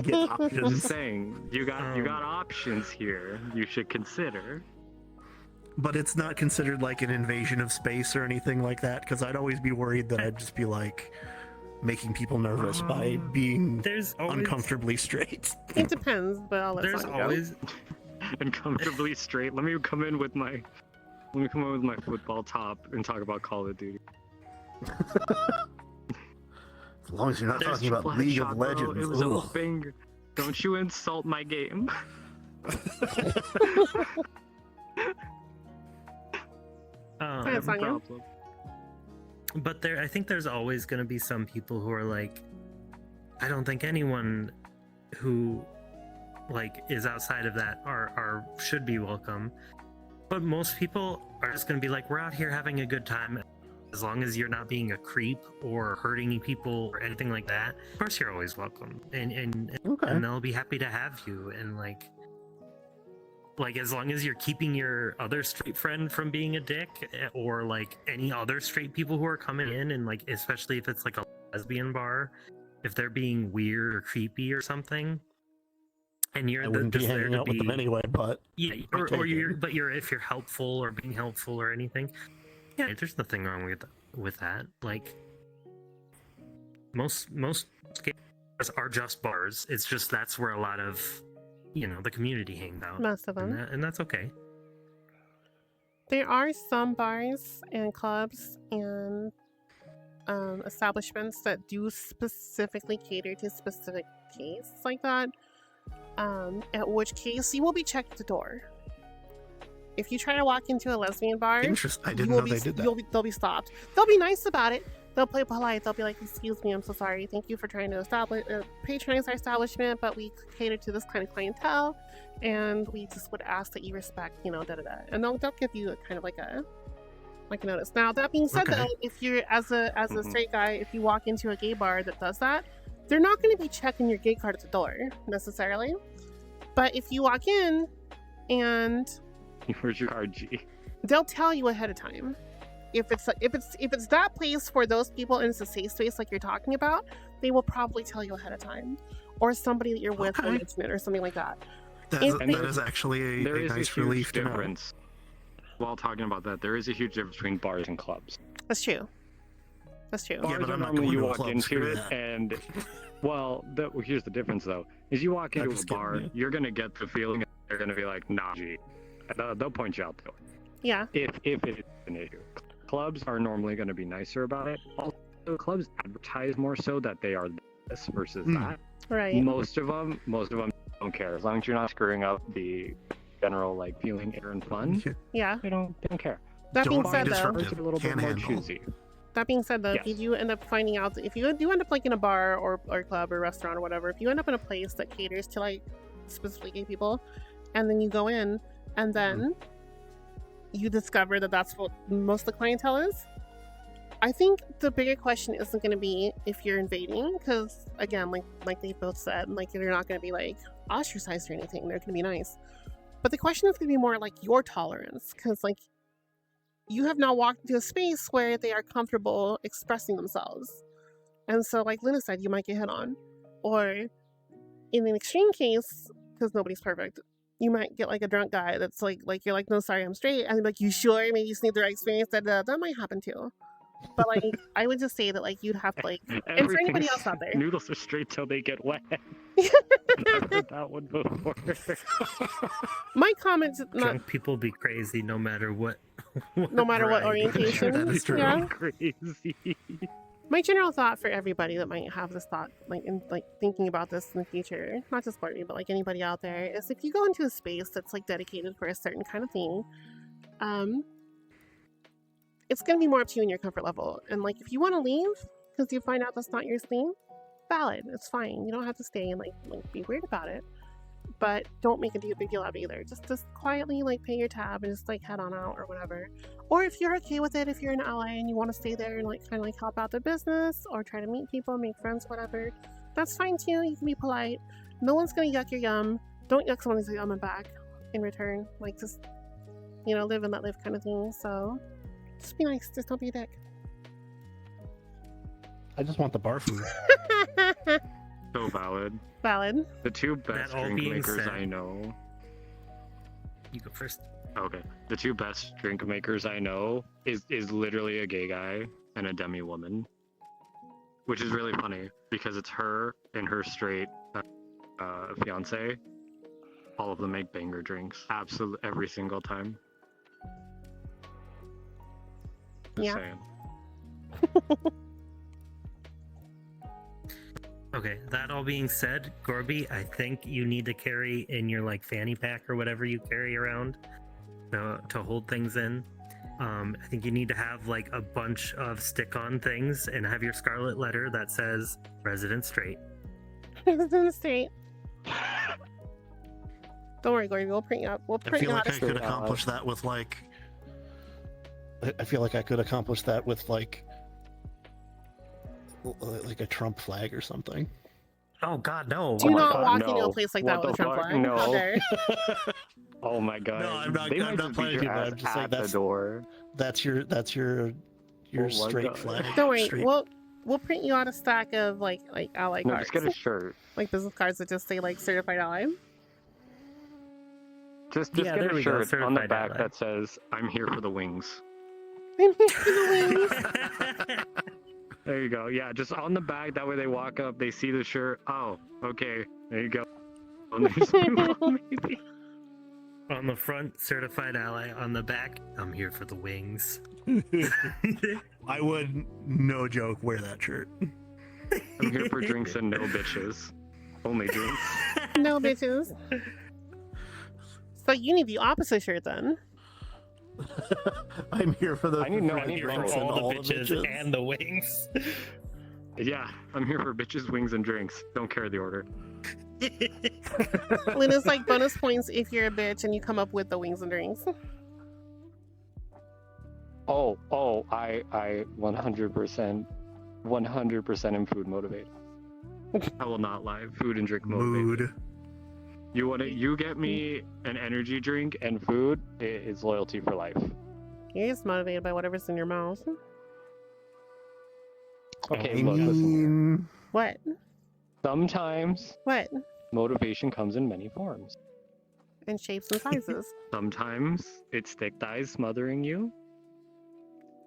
Just options. saying, you got options here. You should consider. But it's not considered like an invasion of space or anything like that, because I'd always be worried that I'd just be like making people nervous by being there's always uncomfortably straight. It depends, but I'll let there's someone go. always And comfortably straight. Let me come in with my football top and talk about Call of Duty. As long as you're not There's talking about Flash League Shot, of bro. Legends. It was a Ugh. banger. Don't you insult my game. Alright, No Sonya. problem. But I think there's always going to be some people who are like, I don't think anyone who like is outside of that are should be welcome. But most people are just going to be like, we're out here having a good time. As long as you're not being a creep or hurting people or anything like that, of course you're always welcome, and Okay. they'll be happy to have you. And like as long as you're keeping your other straight friend from being a dick, or like any other straight people who are coming in, and like especially if it's like a lesbian bar, if they're being weird or creepy or something, and you're I wouldn't be just there hanging to out with them anyway, but yeah, I'll or take you're it. but you're if you're helpful or being helpful or anything, yeah, there's nothing wrong with that. Like most skate bars are just bars. It's just that's where a lot of the community hangs out, Most of them. and that's okay. There are some bars and clubs and establishments that do specifically cater to specific tastes like that. At which case you will be checked at the door. If you try to walk into a lesbian bar, Interesting. I you didn't will know be, they did that. they'll be stopped. They'll be nice about it. They'll play polite. They'll be like, "Excuse me, I'm so sorry. Thank you for trying to patronize our establishment, but we cater to this kind of clientele, and we just would ask that you respect, da da da." And they'll give you a kind of like a notice. Now that being said, Okay. though, if you're as a Mhm. straight guy, if you walk into a gay bar that does that, they're not going to be checking your gay card at the door necessarily. But if you walk in and Where's your card, G? they'll tell you ahead of time. If it's that place for those people and it's a safe space like you're talking about, they will probably tell you ahead of time. Or somebody that you're with will Okay. mention it or something like that. That is actually There a is nice a huge relief to know. difference. While talking about that, there is a huge difference between bars and clubs. That's true. That's true. Yeah, Bars but are I'm not normally going you to a walk club, into screw it that. and, well, here's the difference though: is you walk I'm into a just kidding, bar, yeah. you're gonna get the feeling that they're gonna be like, "Nah, G," and they'll point you out to it. Yeah. If it is an issue. Clubs are normally going to be nicer about it. Also, clubs advertise more so that they are this versus that. Right. Most of them don't care as long as you're not screwing up the general feeling air and fun. Yeah. They don't care. That being Don't said, be though, disruptive. Bars are a little bit more Panhandle. choosy. that being said, though, if you Yes. do end up finding out if you do end up in a bar or club or restaurant or whatever, if you end up in a place that caters to specifically gay people, and then you go in and then you discover that that's what most of the clientele is, I think the bigger question isn't going to be if you're invading, because again, like they both said, they're not going to be ostracized or anything. They're going to be nice, but the question is going to be more your tolerance, because you have now walked into a space where they are comfortable expressing themselves, and so like Luna said, you might get hit on, or in an extreme case, because nobody's perfect, you might get a drunk guy that's you're like, "No, sorry, I'm straight," and they're like, "You sure? Maybe you just need the right experience." That might happen too. But I would just say that you'd have to and for anybody else out there, Noodles are straight till they get wet. I've heard that one before. my comments not Drunk people be crazy no matter what. no matter what variety. orientation. That is true. Yeah. Crazy. My general thought for everybody that might have this thought, thinking about this in the future, not just Courtney, but anybody out there, is if you go into a space that's dedicated for a certain kind of thing, it's going to be more up to you and your comfort level. And if you want to leave because you find out that's not your thing, valid. It's fine. You don't have to stay and be weird about it. But don't make a big deal out of it either. Just quietly pay your tab and just head on out or whatever. Or if you're okay with it, if you're an ally and you want to stay there and kind of help out their business or try to meet people, make friends, whatever, that's fine too. You can be polite. No one's gonna yuck your yum. Don't yuck someone's yum back in return. Just live and let live kind of thing. So just be nice. Just don't be a dick. I just want the bar food. So valid. Valid. The two best That all drink being makers said- I know. You go first. Okay. The two best drink makers I know is literally a gay guy and a demi woman. Which is really funny because it's her and her straight fiance. All of them make banger drinks. Absolutely every single time. Just Yeah. saying. Okay, that all being said, Gorby, I think you need to carry in your fanny pack or whatever you carry around to hold things in. I think you need to have a bunch of stick-on things and have your scarlet letter that says "Resident Straight." It's in the state. Don't worry, Gordy. We'll print you up. We'll I print feel you like out. I could accomplish that with I feel like I could accomplish that with a Trump flag or something. Oh God, no! Do Oh my not God, walk no. into a place like that What with a the Trump fuck? flag. No. How dare. Oh my god. No, I'm not- They I'm might not just planning beat your to, I'm ass just saying at the that's- door. That's your Oh my straight God. flag. Don't worry. Straight- We'll We'll print you out a stack of like ally No, cards, just get a shirt. like business cards that just say like certified ally. Just Yeah, get there a we go, shirt on the certified back ally. that says, "I'm here for the wings." I'm here for the wings. There you go. Yeah, just on the back. That way they walk up, they see the shirt. Oh, okay. There you go. And they just move on, maybe. On the front, certified ally. On the back, I'm here for the wings. I would, no joke, wear that shirt. I'm here for drinks and no bitches. Only drinks. No bitches. So you need the opposite shirt then. I'm here for the I need no for the need for drinks and all the all bitches and the wings. Yeah, I'm here for bitches, wings, and drinks. Don't carry the order. Luna's like bonus points if you're a bitch and you come up with the wings and drinks. Oh, I 100% am food motivated. I will not lie. Food and drink motivated. mood. You get me an energy drink and food, it's loyalty for life. You're just motivated by whatever's in your mouth. Okay, I look, listen. mean, What? Sometimes What? motivation comes in many forms. In shapes and sizes. Sometimes it's thick thighs smothering you.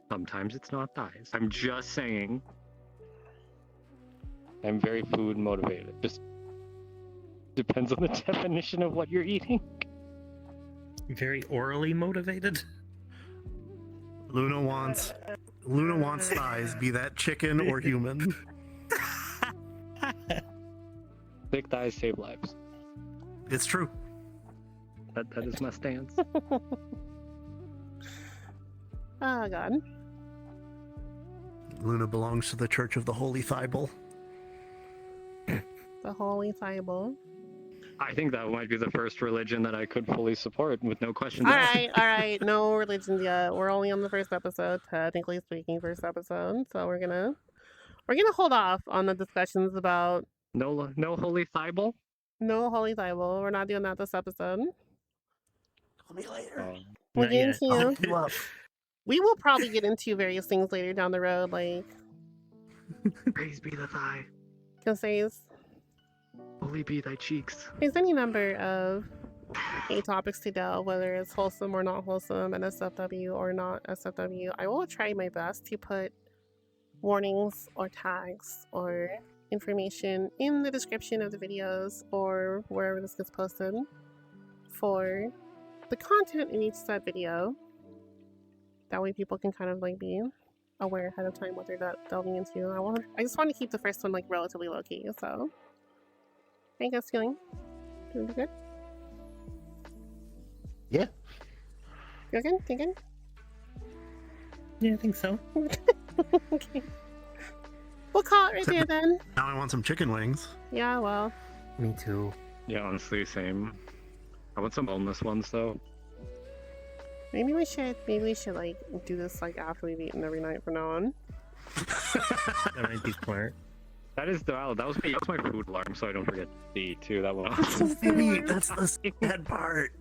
Sometimes it's not thighs. I'm just saying. I'm very food motivated. Just depends on the definition of what you're eating. Very orally motivated. Luna wants thighs, be that chicken or human. Thick thighs save lives. It's true. That is my stance. Oh god. Luna belongs to the Church of the Holy Thibel. The Holy Bible. I think that might be the first religion that I could fully support with no questions asked. Alright. No religions yet. We're only on the first episode, technically speaking, first episode. So we're gonna hold off on the discussions about No holy Bible? no Holy Bible. We're not doing that this episode. Call me later. We'll Not get yet. I'll into hook you up. we will probably get into various things later down the road, like Praise be the thigh. consays. Holy be thy cheeks. There's any number of topics to delve, whether it's wholesome or not wholesome, and SFW or not SFW. I will try my best to put warnings or tags or information in the description of the videos or wherever this gets posted for the content in each said video. That way people can kind of like be aware ahead of time what they're delving into. I just want to keep the first one like relatively low key, so how you guys feeling? Doing good? Yeah. You're good? You good? Yeah, I think so. Okay. We'll call it right there then. Now I want some chicken wings. Yeah, well. Me too. Yeah, honestly, same. I want some boneless ones though. Maybe we should like do this like after we've eaten every night from now on. That might be smart. That was my food alarm, so I don't forget to eat too. That one. That's the sad part.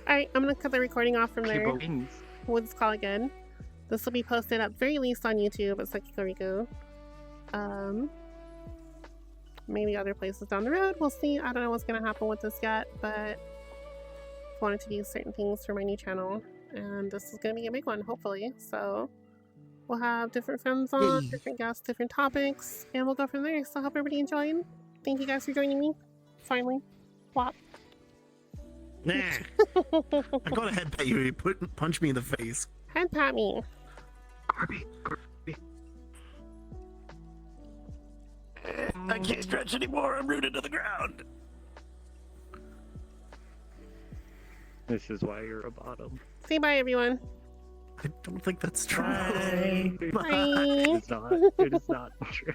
Alright, I'm gonna cut the recording off from there. Wings. We'll just call it good. This will be posted at very least on YouTube at SekikoRiku. Maybe other places down the road. We'll see. I don't know what's gonna happen with this yet, but wanted to do certain things for my new channel, and this is gonna be a big one, hopefully. So we'll have different friends on, Yay. different guests, different topics, and we'll go from there. So I hope everybody enjoyed. Thank you guys for joining me. Finally. Flop. Nah. I'm gonna head pat you. Punch me in the face. Head pat me. Corby. I can't stretch anymore. I'm rooted to the ground. This is why you're a bottom. Say bye, everyone. I don't think that's true. Bye. Bye. It is not. It is not true.